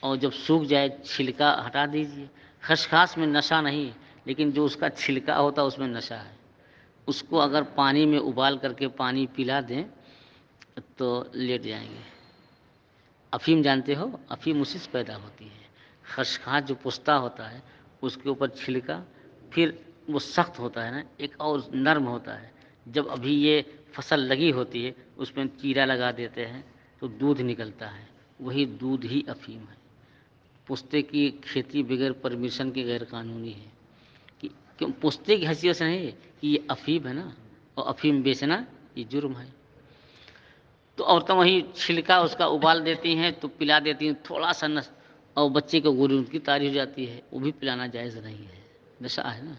A: اور جب سوکھ جائے چھلکا ہٹا دیجیے۔ خشخاش میں نشہ نہیں، لیکن جو اس کا چھلکا ہوتا ہے اس میں نشہ ہے، اس کو اگر پانی میں ابال کر کے پانی پلا دیں تو لیٹ جائیں گے۔ افیم جانتے ہو؟ افیم اسی سے پیدا ہوتی ہے، خشخاش جو پستہ ہوتا ہے اس کے اوپر چھلکا، پھر وہ سخت ہوتا ہے نا، ایک اور نرم ہوتا ہے، جب ابھی یہ فصل لگی ہوتی ہے اس میں چیرا لگا دیتے ہیں تو دودھ نکلتا ہے، وہی دودھ ہی افیم ہے۔ پستے کی کھیتی بغیر پرمیشن کے غیر قانونی ہے، کیوں؟ پستے کی حیثیت سے نہیں کہ یہ افیم ہے نا، اور افیم بیچنا یہ جرم ہے، تو عورتیں وہی چھلکا اس کا ابال دیتی ہیں تو پلا دیتی ہیں تھوڑا سا اور بچے کو گولی ان کی طاری ہو جاتی ہے، وہ بھی پلانا جائز نہیں ہے، نشہ ہے نا۔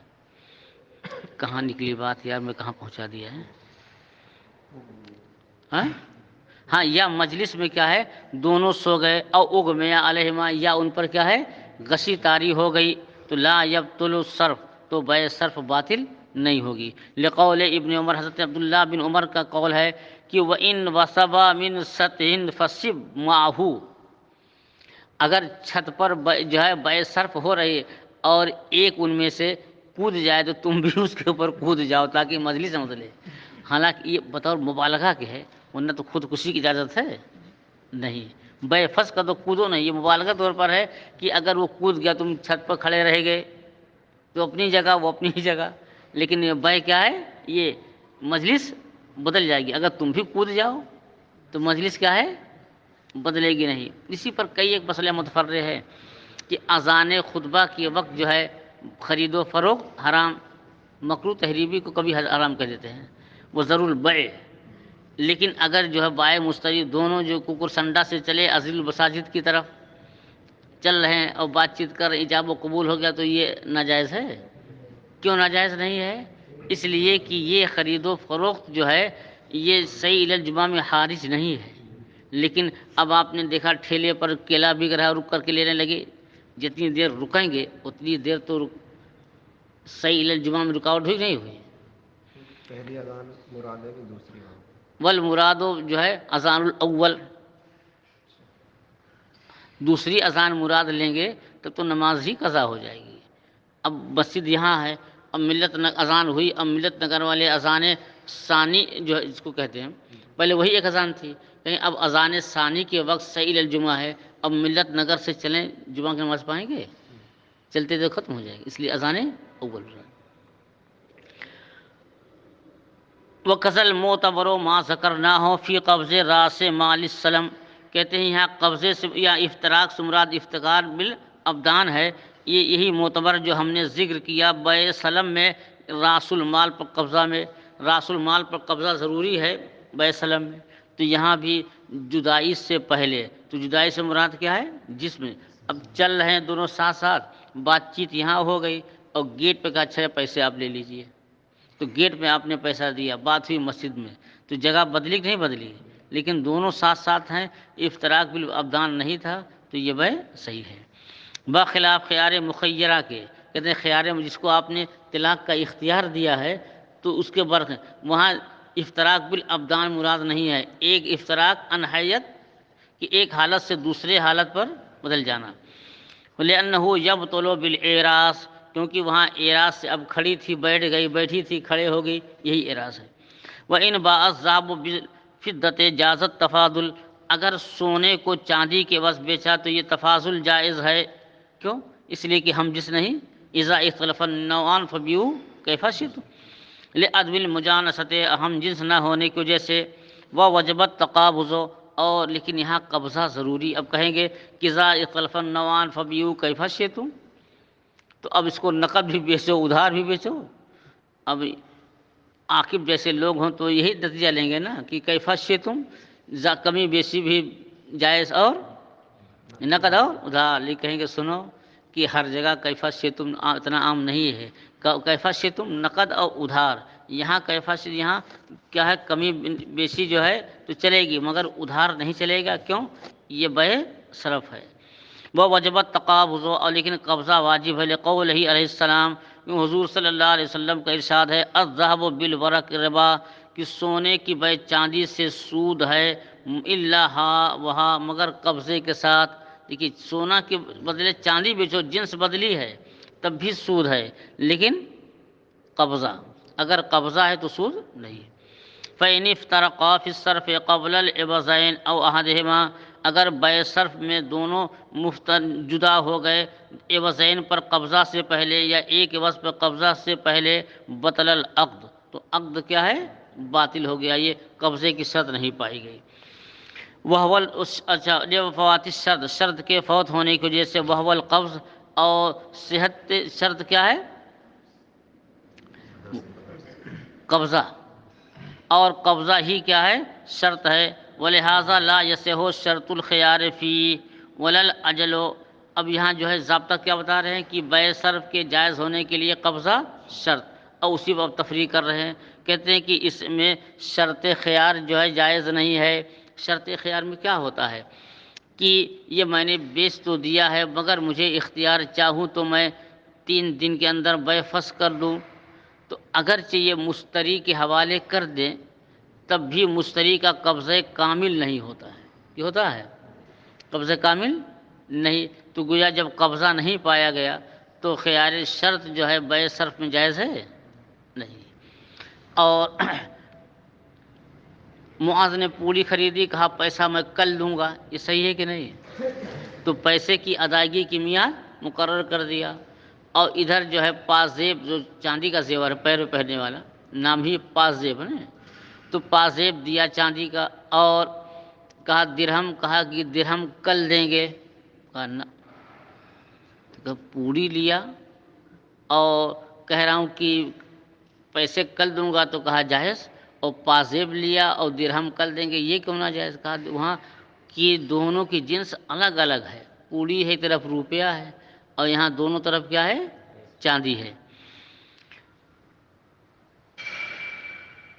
A: کہاں نکلی بات یار، میں کہاں پہنچا دیا ہے؟ ہاں، یا مجلس میں کیا ہے دونوں سو گئے، او اغمیا علیہما، یا ان پر کیا ہے غشی طاری ہو گئی، تو لا یبطل الصرف، تو بے صرف باطل نہیں ہوگی، لقول ابن عمر، حضرت عبداللہ بن عمر کا قول ہے کہ وَإِن وَصَبَ مِن سَطْحٍ فَصِبْ مَعَهُ، اگر چھت پر جو ہے بے صرف ہو رہی اور ایک ان میں سے کود جائے تو تم بھی اس کے اوپر کود جاؤ تاکہ مجلس نہ بدلے، حالانکہ یہ بطور مبالغہ کے ہے، ورنہ تو خودکشی کی اجازت ہے نہیں، بے فس کا تو کودو نہیں، یہ مبالغہ طور پر ہے کہ اگر وہ کود گیا تم چھت پر کھڑے رہ گئے تو اپنی جگہ وہ اپنی ہی جگہ، لیکن یہ بے کیا ہے، یہ مجلس بدل جائے گی، اگر تم بھی کود جاؤ تو مجلس کیا ہے بدلے گی نہیں۔ اسی پر کئی ایک مسئلہ متفرع ہے کہ اذان خطبہ کے وقت جو ہے خرید و فروخت حرام، مکروہ تحریمی کو کبھی حرام کہہ دیتے ہیں، وہ ضرور البیع، لیکن اگر جو ہے بائع مشتری دونوں جو ککر سنڈا سے چلے عزیز المساجد کی طرف چل رہے ہیں اور بات چیت کر ایجاب و قبول ہو گیا تو یہ ناجائز ہے؟ کیوں ناجائز نہیں ہے؟ اس لیے کہ یہ خرید و فروخت جو ہے یہ صحیح الجماع میں حارج نہیں ہے، لیکن اب آپ نے دیکھا ٹھیلے پر کیلا بک رہا ہے، رک کر کے لینے لگے، جتنی دیر رکیں گے اتنی دیر تو صحیح الجماع میں رکاوٹ ہوئی نہیں ہوئی؟
B: پہلی اذان مراد ہے کہ دوسری؟
A: والمراد جو ہے اذان الاول، دوسری اذان مراد لیں گے تو نماز ہی قضا ہو جائے گی۔ اب مسجد یہاں ہے، اب ملت اذان ہوئی، اب ملت نگر والے اذان ثانی جو ہے جس کو کہتے ہیں، پہلے وہی ایک اذان تھی، کہیں اب اذان ثانی کے وقت صحیح الجمعہ ہے، اب ملت نگر سے چلیں جمعہ کی نماز پائیں گے؟ چلتے تو ختم ہو جائے گی، اس لیے اذان اول۔ وہ کزل معتبر و ما ذکر نہ ہو فی قبض راس مال السلم، کہتے ہیں یہاں قبضے سے یا افتراق سے مراد افتقار بالابدان ہے، یہ یہی معتبر جو ہم نے ذکر کیا بے سلم میں راس المال پر قبضہ میں، راس المال پر قبضہ ضروری ہے بے سلم میں، تو یہاں بھی جدائی سے پہلے، تو جدائی سے مراد کیا ہے؟ جسم، اب چل رہے ہیں دونوں ساتھ ساتھ، بات چیت یہاں ہو گئی اور گیٹ پہ کہا اچھا پیسے آپ لے لیجئے، تو گیٹ میں آپ نے پیسہ دیا، بات ہوئی مسجد میں، تو جگہ بدلی کہ نہیں بدلی، لیکن دونوں ساتھ ساتھ ہیں، افتراق بالابدان نہیں تھا، تو یہ بے صحیح ہے۔ بخلاف خیار مخیرہ کے، کہتے ہیں خیار جس کو آپ نے طلاق کا اختیار دیا ہے تو اس کے برق وہاں افتراق بالابدان مراد نہیں ہے، ایک افتراق انحیت کہ ایک حالت سے دوسرے حالت پر بدل جانا، لأنه یبطل بالاعراض، کیونکہ وہاں اعراض سے اب کھڑی تھی بیٹھ گئی، بیٹھی تھی کھڑے ہو گئی، یہی اعراض ہے۔ وَإِنْ بَاعَ الذَّهَبُ بِالْفِضَّةِ جَازَ التَّفَاضُلُ، اگر سونے کو چاندی کے عوض بیچا تو یہ تفاضل جائز ہے، کیوں؟ اس لیے کہ ہم جس نہیں، اذا اختلف النوعان فبیعوا کیف شئتم، لعدم المجانست، ہم جنس نہ ہونے کی وجہ سے، ووجب التقابض، اور لیکن یہاں قبضہ ضروری، اب کہیں گے کہ اذا اختلف النوعان فبیعوا کیف شئتم، تو اب اس کو نقد بھی بیچو ادھار بھی بیچو، اب عاقب جیسے لوگ ہوں تو یہی نتیجہ لیں گے نا کہ کیف شئتم، کمی بیشی بھی جائز اور نقد اور ادھار، لیکن کہیں گے سنو کہ ہر جگہ کیف شئتم اتنا عام نہیں ہے، کیف شئتم نقد اور ادھار، یہاں کیف شئتم یہاں کیا ہے، کمی بیشی جو ہے تو چلے گی مگر ادھار نہیں چلے گا، کیوں؟ یہ بے صرف ہے۔ وہ وجبت تقابض، اور لیکن قبضہ واجب ہے، لقولہ علیہ السلام، حضور صلی اللہ علیہ وسلم کا ارشاد ہے، الذهب بالورق ربا، کہ سونے کی بے چاندی سے سود ہے، الا ہا وہا، مگر قبضے کے ساتھ، دیکھیے سونا کے بدلے چاندی بیچو، جنس بدلی ہے تب بھی سود ہے، لیکن قبضہ، اگر قبضہ ہے تو سود نہیں۔ فَإِنِ افْتَرَقَا فِي الصَّرْفِ قَبْلَ الْعِوَضَيْنِ أَوْ أَحَدِهِمَا، اگر بے صرف میں دونوں جدا ہو گئے عوضین پر قبضہ سے پہلے یا ایک عوض پر قبضہ سے پہلے، بطل العقد، تو عقد کیا ہے؟ باطل ہو گیا، یہ قبضے کی شرط نہیں پائی گئی۔ وہول اچھا فوات الشرط، شرط کے فوت ہونے کی وجہ سے، وہول القبض، اور صحت شرط کیا ہے؟ قبضہ، اور قبضہ ہی کیا ہے؟ شرط ہے، ولہذا لا یصح شرط الخیار فی ولا الاجل، اب یہاں جو ہے ضابطہ کیا بتا رہے ہیں کہ بے صرف کے جائز ہونے کے لیے قبضہ شرط، اور اسی پر تفریق کر رہے ہیں، کہتے ہیں کہ اس میں شرط خیار جو ہے جائز نہیں ہے۔ شرط خیار میں کیا ہوتا ہے کہ یہ میں نے بیچ تو دیا ہے مگر مجھے اختیار چاہوں تو میں 3 دن کے اندر بے فسخ کر دوں، تو اگرچہ یہ مشتری کے حوالے کر دیں تب بھی مشتری کا قبضہ کامل نہیں ہوتا ہے، یہ ہوتا ہے قبضہ کامل نہیں، تو گویا جب قبضہ نہیں پایا گیا تو خیار شرط جو ہے بے صرف میں جائز ہے نہیں۔ اور معاذ نے پوری خریدی، کہا پیسہ میں کل دوں گا، یہ صحیح ہے کہ نہیں؟ تو پیسے کی ادائیگی کی میعاد مقرر کر دیا، اور ادھر جو ہے پاسزیب، جو چاندی کا زیور ہے پیر میں پہننے والا، نام ہی پاسزیب ہے نا، تو پاسزیب دیا چاندی کا، اور کہا درہم، کہا کہ درہم کل دیں گے، کہا نہ، تو پوری لیا اور کہہ رہا ہوں کہ پیسے کل دوں گا، تو کہا جائز، اور پاسزیب لیا اور درہم کل دیں گے، یہ کیوں نہ جائز؟ کہا وہاں کی دونوں کی جنس الگ الگ ہے، پوری ہے طرف روپیہ ہے اور یہاں دونوں طرف کیا ہے؟ چاندی ہے۔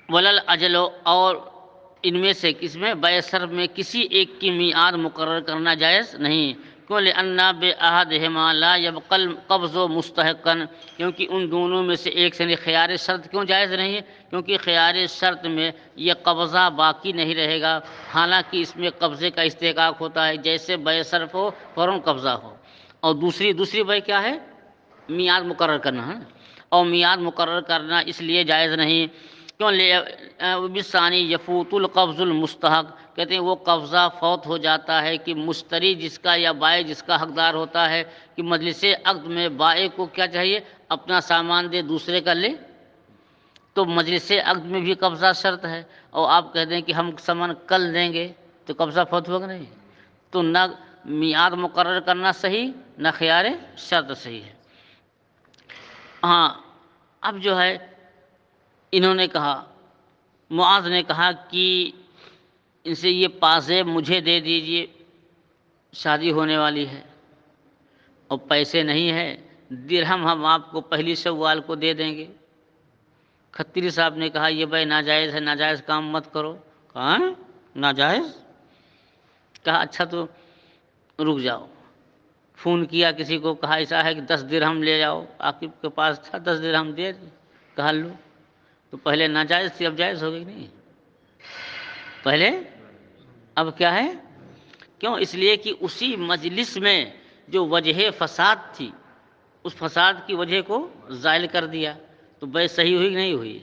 A: ولل اجل، اور ان میں سے کس میں؟ بے صرف میں کسی ایک کی میعاد مقرر کرنا جائز نہیں، کیوں؟ لأن بأحدہما لا يبقى القبض مستحقا، کیونکہ ان دونوں میں سے ایک سے خیار شرط کیوں جائز نہیں ہے؟ کیونکہ خیار شرط میں یہ قبضہ باقی نہیں رہے گا، حالانکہ اس میں قبضے کا استحقاق ہوتا ہے، جیسے بے صرف ہو فوراً قبضہ ہو، اور دوسری بے کیا ہے؟ میعاد مقرر کرنا ہے، اور میعاد مقرر کرنا اس لیے جائز نہیں، کیوں؟ بثانی یفوت القبض المستحق، کہتے ہیں وہ قبضہ فوت ہو جاتا ہے کہ مشتری جس کا یا بائع جس کا حقدار ہوتا ہے، کہ مجلس عقد میں بائع کو کیا چاہیے؟ اپنا سامان دے دوسرے کا لے، تو مجلس عقد میں بھی قبضہ شرط ہے، اور آپ کہہ دیں کہ ہم سمن کل دیں گے تو قبضہ فوت ہوگا نہیں. تو نہ میعاد مقرر کرنا صحیح، نہ خیار شرط صحیح ہے. ہاں اب جو ہے انہوں نے کہا، معاذ نے کہا کہ ان سے یہ پازیب مجھے دے دیجئے، شادی ہونے والی ہے اور پیسے نہیں ہے، درہم ہم آپ کو پہلی شوال کو دے دیں گے. کھتری صاحب نے کہا یہ بھائی ناجائز ہے، ناجائز کام مت کرو. کہا ناجائز؟ کہا اچھا تو رک جاؤ. فون کیا کسی کو، کہا ایسا ہے کہ 10 درہم لے جاؤ. عاقب کے پاس تھا 10 درہم، دے دی. کہا لو. تو پہلے ناجائز تھی اب جائز ہو گئی نہیں؟ پہلے اب کیا ہے؟ کیوں؟ اس لیے کہ اسی مجلس میں جو وجہ فساد تھی اس فساد کی وجہ کو زائل کر دیا. تو بے صحیح ہوئی کہ نہیں ہوئی؟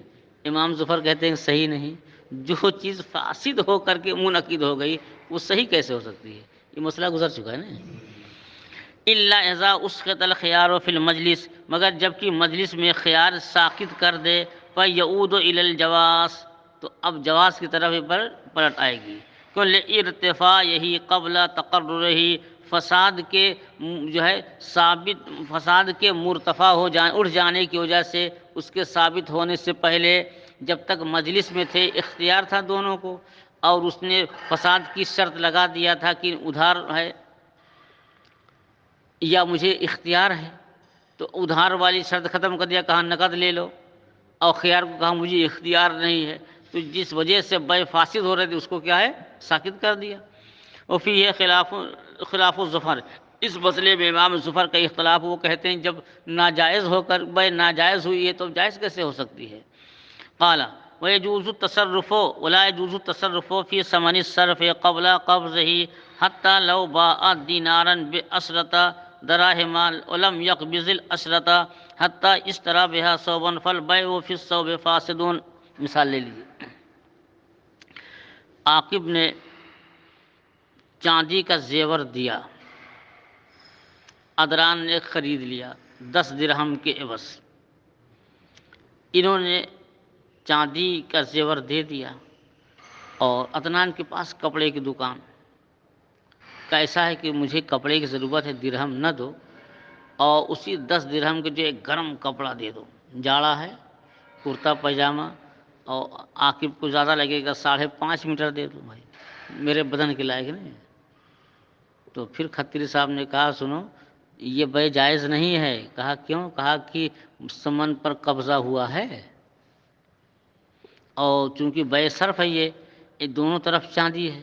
A: امام ظفر کہتے ہیں صحیح نہیں. جو چیز فاسد ہو کر کے منعقد ہو گئی وہ صحیح کیسے ہو سکتی ہے؟ یہ مسئلہ گزر چکا ہے نا. الا اذا اسقط الخيار فی المجلس، مگر جب کہ مجلس میں خیار ساقط کر دے، فیعود الی الجواز، تو اب جواز کی طرف پر پلٹ آئے گی. کل ارتفاع یہی قبل تقرر ہی، فساد کے جو ہے ثابت، فساد کے مرتفع ہو جانے، اٹھ جانے کی وجہ سے، اس کے ثابت ہونے سے پہلے جب تک مجلس میں تھے اختیار تھا دونوں کو، اور اس نے فساد کی شرط لگا دیا تھا کہ ادھار ہے یا مجھے اختیار ہے، تو ادھار والی شرط ختم کر دیا، کہا نقد لے لو، اور خیار کو کہا مجھے اختیار نہیں ہے. تو جس وجہ سے بے فاسد ہو رہے تھے اس کو کیا ہے؟ ساکت کر دیا. اور پھر یہ خلاف الظفر، اس مسئلے میں امام ظفر کا اختلاف. وہ کہتے ہیں جب ناجائز ہو کر بے ناجائز ہوئی ہے تو جائز کیسے ہو سکتی ہے؟ قال ويجوز التصرف ولا يجوز التصرف في ثمن الصرف قبل قبضه حتى لو باع دينارا بعشرة دراهم ولم يقبض العشرة حتى اشترى بها ثوبا فالبيع في الثوب فاسد. مثال لے لیجیے. عاقب نے چاندی کا زیور دیا، ادران نے خرید لیا 10 درہم کے عوض. انہوں نے چاندی کا زیور دے دیا، اور عدنان کے پاس کپڑے کی دکان. کیسا ہے کہ مجھے کپڑے کی ضرورت ہے، درہم نہ دو، اور اسی 10 درہم کے جو ایک گرم کپڑا دے دو، جاڑا ہے، کرتا پائجامہ، اور عاقب کو زیادہ لگے گا 5.5 میٹر دے دو بھائی، میرے بدن کے لائق نہیں. تو پھر کھتری صاحب نے کہا سنو یہ بے جائز نہیں ہے. کہا کیوں؟ کہا کہ سمن پر قبضہ ہوا ہے، اور چونکہ بے صرف ہے یہ دونوں طرف چاندی ہے،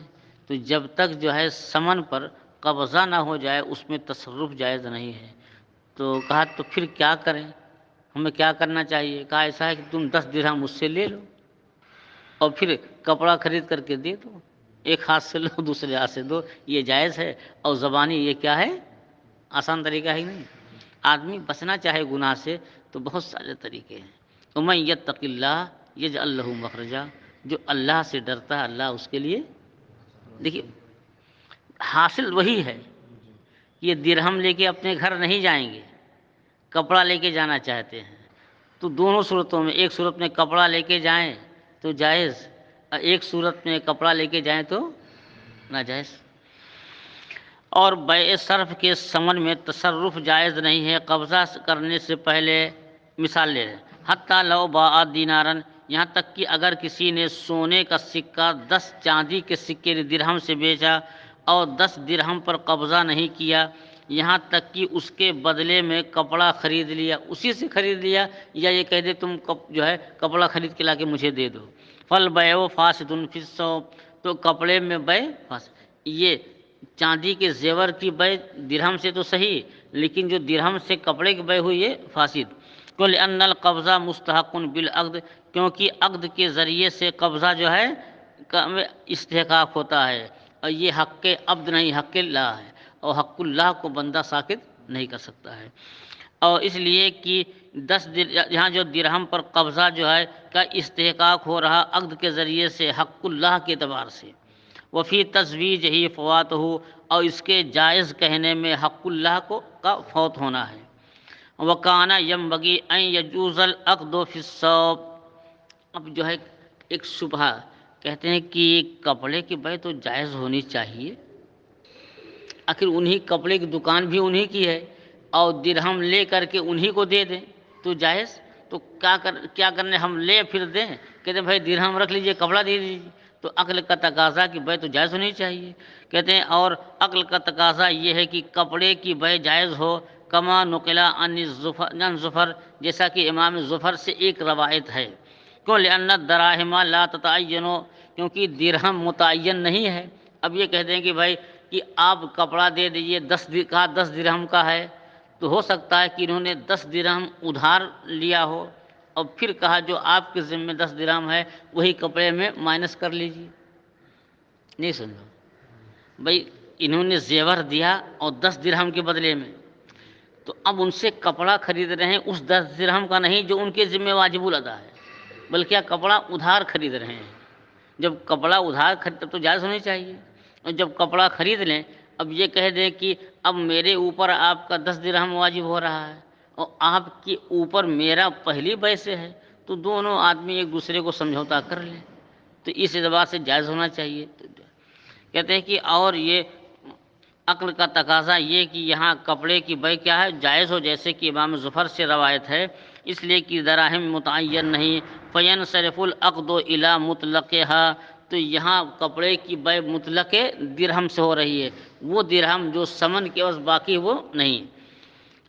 A: تو جب تک جو ہے سمن پر قبضہ نہ ہو جائے اس میں تصرف جائز نہیں ہے. تو کہا تو پھر کیا کریں، ہمیں کیا کرنا چاہیے؟ کہا ایسا ہے کہ تم 10 درہم مجھ سے لے لو اور پھر کپڑا خرید کر کے دے دو، ایک ہاتھ سے لو دوسرے ہاتھ سے دو، یہ جائز ہے. اور زبانی یہ کیا ہے؟ آسان طریقہ ہے نہیں. آدمی بچنا چاہے گناہ سے تو بہت سارے طریقے ہیں. ومن یتق اللہ یجعل لہ مخرجا، جو اللہ سے ڈرتا ہے اللہ اس کے لیے، دیکھیے حاصل وہی ہے. یہ درہم لے کے اپنے گھر نہیں جائیں گے، کپڑا لے کے جانا چاہتے ہیں. تو دونوں صورتوں میں، ایک صورت میں کپڑا لے کے جائیں تو جائز، اور ایک صورت میں کپڑا لے کے جائیں تو ناجائز. اور بیع صرف کے ثمن میں تصرف جائز نہیں ہے قبضہ کرنے سے پہلے. مثال لے رہے حتیٰ لو باع دینارن، یہاں تک کہ اگر کسی نے سونے کا سکہ 10 چاندی کے سکے درہم سے بیچا اور 10 درہم پر قبضہ نہیں کیا، یہاں تک کہ اس کے بدلے میں کپڑا خرید لیا، اسی سے خرید لیا، یا یہ کہہ دے تم جو ہے کپڑا خرید کے لا کے مجھے دے دو. فالبیع فاسد فی الثوب، تو کپڑے میں بیع فاسد. یہ چاندی کے زیور کی بیع درہم سے تو صحیح، لیکن جو درہم سے کپڑے کی بیع ہوئی ہے فاسد. کل ان القبضہ مستحق بالعقد، کیونکہ عقد کے ذریعے سے قبضہ جو ہے استحقاق ہوتا ہے، اور یہ حق عبد نہیں حق اللہ ہے، اور حق اللہ کو بندہ ساکت نہیں کر سکتا ہے. اور اس لیے کہ 10 یہاں جو درہم پر قبضہ جو ہے کا استحقاق ہو رہا عقد کے ذریعے سے حق اللہ کے اعتبار سے. وفی تزویج ہی فوات ہو، اور اس کے جائز کہنے میں حق اللہ کو کا فوت ہونا ہے. وکانا یم بگی این یجوز العقد فی الثوب، اب جو ہے ایک شبہ کہتے ہیں کہ کپڑے کی بے تو جائز ہونی چاہیے، آخر انہی کپڑے کی دکان بھی انہی کی ہے اور درہم لے کر کے انہی کو دے دیں تو جائز، تو کیا کرنے ہم لے پھر دیں، کہتے ہیں بھائی درہم رکھ لیجئے کپڑا دے دیجیے، تو عقل کا تقاضا کہ بے تو جائز ہونی چاہیے۔ کہتے ہیں اور عقل کا تقاضا یہ ہے کہ کپڑے کی بے جائز ہو، کما نقلا عن زفر، جیسا کہ امام زفر سے ایک روایت ہے، کیوں لأن الدراہم لا تتعین، کیونکہ درہم متعین نہیں ہے۔ اب یہ کہتے ہیں کہ بھائی کہ آپ کپڑا دے دیجئے، 10 درہم کا ہے، تو ہو سکتا ہے کہ انہوں نے 10 درہم ادھار لیا ہو اور پھر کہا جو آپ کے ذمہ 10 درہم ہے وہی کپڑے میں مائنس کر لیجیے، نہیں سمجھو بھائی انہوں نے زیور دیا اور 10 درہم کے بدلے میں، تو اب ان سے کپڑا خرید رہے ہیں اس 10 درہم کا نہیں جو ان کے ذمہ واجب الادا ہے، بلکہ کپڑا ادھار خرید رہے ہیں۔ جب کپڑا ادھار خرید تو جائز ہونی چاہیے، اور جب کپڑا خرید لیں اب یہ کہہ دیں کہ اب میرے اوپر آپ کا 10 درہم واجب ہو رہا ہے اور آپ کے اوپر میرا پہلی بے سے ہے، تو دونوں آدمی ایک دوسرے کو سمجھوتا کر لیں، تو اس اعتبار سے جائز ہونا چاہیے۔ کہتے ہیں کہ اور یہ عقل کا تقاضا یہ کہ یہاں کپڑے کی بے کیا ہے جائز ہو، جیسے کہ امام ظفر سے روایت ہے، اس لیے کہ دراہم متعین نہیں، فینصرف العقد الی مطلقہا، تو یہاں کپڑے کی بے مطلق درہم سے ہو رہی ہے، وہ درہم جو ثمن کے عوض باقی وہ نہیں۔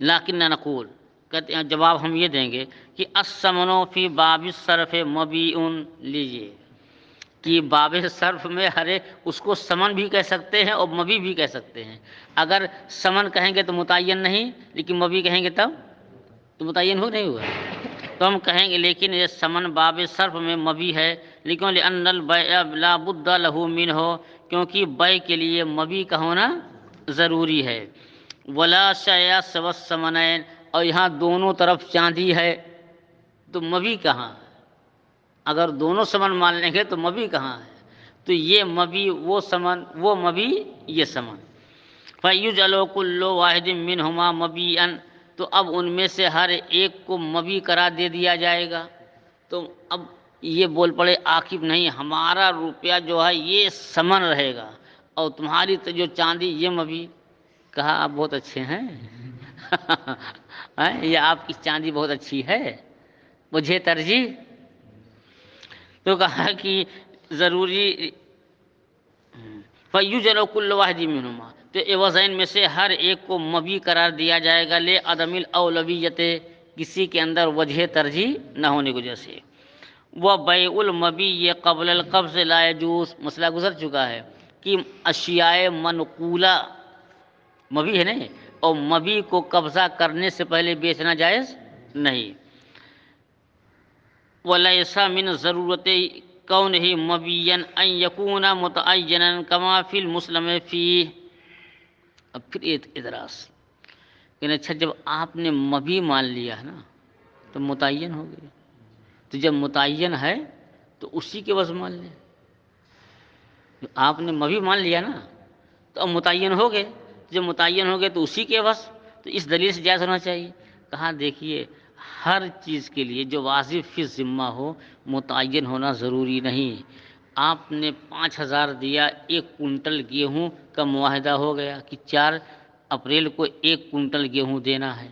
A: لیکن نقول، کہتے ہیں جواب ہم یہ دیں گے کہ الثمن فی باب الصرف مبیع، لیجیے کہ باب صرف میں ہر ایک اس کو ثمن بھی کہہ سکتے ہیں اور مبیع بھی کہہ سکتے ہیں۔ اگر ثمن کہیں گے تو متعین نہیں، لیکن مبیع کہیں گے تب تو متعین ہو نہیں ہوا، تو ہم کہیں گے لیکن یہ ثمن باب صرف میں مبیع ہے، لیکن لأن البیع لا بد له منہ، کیونکہ بیع کے لیے مبیع کا ہونا ضروری ہے۔ ولا شیء سوى الثمنین، اور یہاں دونوں طرف چاندی ہے تو مبیع کہاں ہے؟ اگر دونوں ثمن مان لیں گے تو مبیع کہاں ہے؟ تو یہ مبیع وہ ثمن، وہ مبیع یہ ثمن۔ فَيُجْعَلُ كُلُّ وَاحِدٍ مِّنْهُمَا مَبِيعًا، تو اب ان میں سے ہر ایک کو مبیع قرار دے دیا جائے گا۔ تو اب یہ بول پڑے عاقب نہیں ہمارا روپیہ جو ہے یہ ثمن رہے گا اور تمہاری تو جو چاندی یہ مبیع، کہا آپ بہت اچھے ہیں یہ آپ کی چاندی بہت اچھی ہے، مجھے ترجیح، تو کہا کہ ضروری فَيُجْعَلُ كُلُّ وَاحِدٍ مِّنْهُمَا، تو عوضین میں سے ہر ایک کو مبیع قرار دیا جائے گا، لعدم الاولویت، کسی کے اندر وجہ ترجیح نہ ہونے کی وجہ سے۔ وَبَيْعُ الْمَبِيِّ قبل القبض لا يجوز، مسئلہ گزر چکا ہے کہ اشیاء منقولہ مبیع ہے نہیں، اور مبیع کو قبضہ کرنے سے پہلے بیچنا جائز نہیں۔ وَلَيْسَ مِنْ ضَرُورَتِ كَوْنِهِ مَبِيًّا أَنْ يَكُونَ مُتَعَيَّنًا كَمَا فِي الْمُسْلَمِ فِيهِ۔ اب پھر اعتراض کہ اچھا جب آپ نے مبیع مان لیا ہے نا تو متعین ہو گئی، تو جب متعین ہے تو اسی کے عوض مان لیں، آپ نے مبیع مان لیا نا تو اب متعین ہو گئے، جب متعین ہو گئے تو اسی کے عوض، تو اس دلیل سے جائز ہونا چاہیے۔ کہاں دیکھیے ہر چیز کے لیے جو واجب فی ذمہ ہو متعین ہونا ضروری نہیں۔ آپ نے 5,000 دیا، 1 کنٹل گیہوں کا معاہدہ ہو گیا کہ 4 اپریل کو 1 کنٹل گیہوں دینا ہے،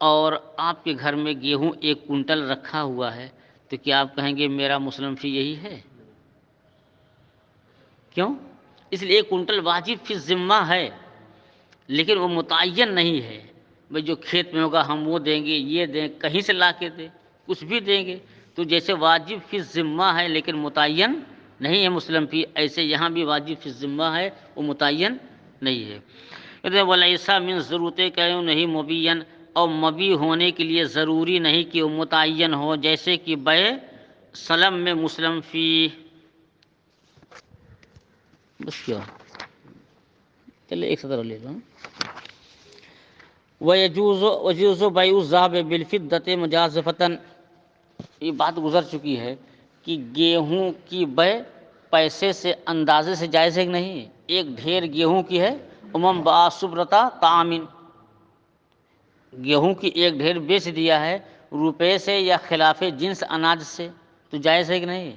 A: اور آپ کے گھر میں گیہوں 1 کنٹل رکھا ہوا ہے، تو کیا آپ کہیں گے میرا مسلم فی یہی ہے؟ کیوں؟ اس لیے 1 کنٹل واجب فی ذمہ ہے لیکن وہ متعین نہیں ہے، بھئی جو کھیت میں ہوگا ہم وہ دیں گے، یہ دیں، کہیں سے لا کے دیں، کچھ بھی دیں گے، تو جیسے واجب فی ذمہ ہے لیکن متعین نہیں ہے مسلم فی، ایسے یہاں بھی واجب فی ذمہ ہے وہ متعین نہیں ہے۔ کہتے ہیں وَلَيْسَ مِن ضرورتِ كَوْنِهِ مُبِيًّا، اور مبیع ہونے کے لیے ضروری نہیں کہ وہ متعین ہو، جیسے کہ بیع سلم میں مسلم فی۔ بس کیا چلے ایک سطر لے لو۔ وَيَجُوزُ بَيْعُ الذَّهَبِ بِالْفِضَّةِ مُجَازَفَةً، یہ بات گزر چکی ہے کہ گیہوں کی بیع پیسے سے اندازے سے جائز ہے کہ نہیں؟ ایک ڈھیر گیہوں کی ہے، امم با صبرتا تعامن، گیہوں کی ایک ڈھیر بیچ دیا ہے روپے سے یا خلاف جنس اناج سے تو جائز ہے کہ نہیں؟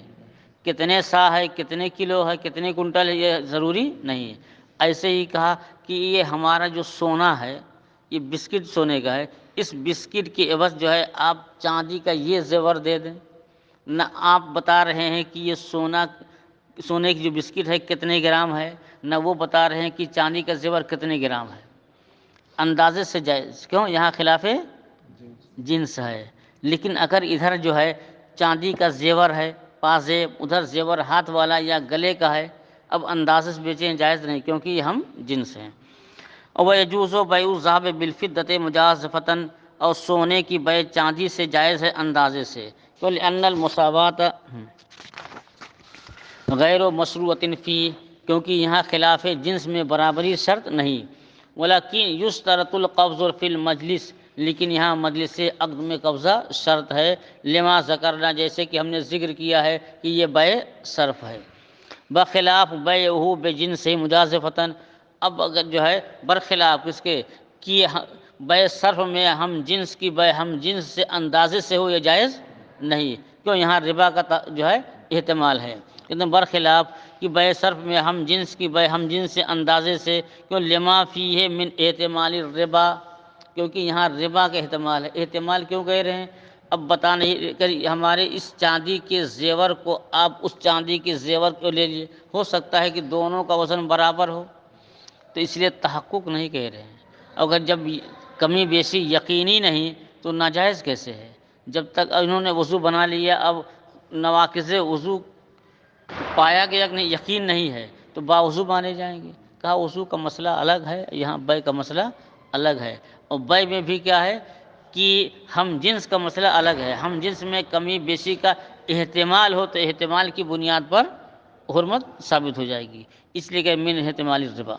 A: کتنے سا ہے، کتنے کلو ہے، کتنے کنٹل ہے، یہ ضروری نہیں ہے۔ ایسے ہی کہا کہ یہ ہمارا جو سونا ہے، یہ بسکٹ سونے کا ہے، اس بسکٹ کے عوض جو ہے آپ چاندی کا یہ زیور دے دیں، نہ آپ بتا رہے ہیں کہ یہ سونے کی جو بسکٹ ہے کتنے گرام ہے، نہ وہ بتا رہے ہیں کہ چاندی کا زیور کتنے گرام ہے، اندازے سے جائز، کیوں؟ یہاں خلاف جنس ہے۔ لیکن اگر ادھر جو ہے چاندی کا زیور ہے، پازیب، ادھر زیور ہاتھ والا یا گلے کا ہے، اب اندازے سے بیچیں جائز نہیں، کیونکہ یہ ہم جنس ہیں۔ اور وَيَجُوزُ بَيْعُ الذَّهَبِ بِالْفِضَّةِ مُجَازَفَةً، اور سونے کی بیع چاندی سے جائز ہے اندازے سے، وَلِأَنَّ الْمُسَاوَاةَ غیر مشروطۃ فی، کیونکہ یہاں خلاف جنس میں برابری شرط نہیں، ولیکن یشترط القبض فی المجلس، لیکن یہاں مجلس عقد میں قبضہ شرط ہے، لما ذکرنا، جیسے کہ ہم نے ذکر کیا ہے کہ یہ بیع صرف ہے، بخلاف بیعہ بجنس مجازفۃ، اب اگر جو ہے برخلاف اس کے کہ بیع صرف میں ہم جنس کی بیع ہم جنس سے اندازے سے ہو، یہ جائز نہیں، کیوں؟ یہاں ربا کا جو ہے احتمال ہے، لیکن برخلاف کہ بیع صرف میں ہم جنس کی بیع ہم جنس سے اندازے سے، کیوں؟ لما فیہ من احتمال الربا، کیونکہ یہاں ربا کا احتمال ہے۔ احتمال کیوں کہہ رہے ہیں؟ اب بتا نہیں کہ ہمارے اس چاندی کے زیور کو آپ اس چاندی کے زیور کو لے لیے، ہو سکتا ہے کہ دونوں کا وزن برابر ہو، تو اس لیے تحقق نہیں کہہ رہے ہیں۔ اگر جب کمی بیشی یقینی نہیں تو ناجائز کیسے ہے؟ جب تک انہوں نے وضو بنا لیا، اب نواقض وضو پایا گیا کہ نہیں، یقین نہیں ہے، تو باوضو مانے جائیں گے۔ کہا وضو کا مسئلہ الگ ہے، یہاں بیع کا مسئلہ الگ ہے، اور بیع میں بھی کیا ہے کہ ہم جنس کا مسئلہ الگ ہے، ہم جنس میں کمی بیشی کا احتمال ہو تو احتمال کی بنیاد پر حرمت ثابت ہو جائے گی، اس لیے کہ من احتمال الربا۔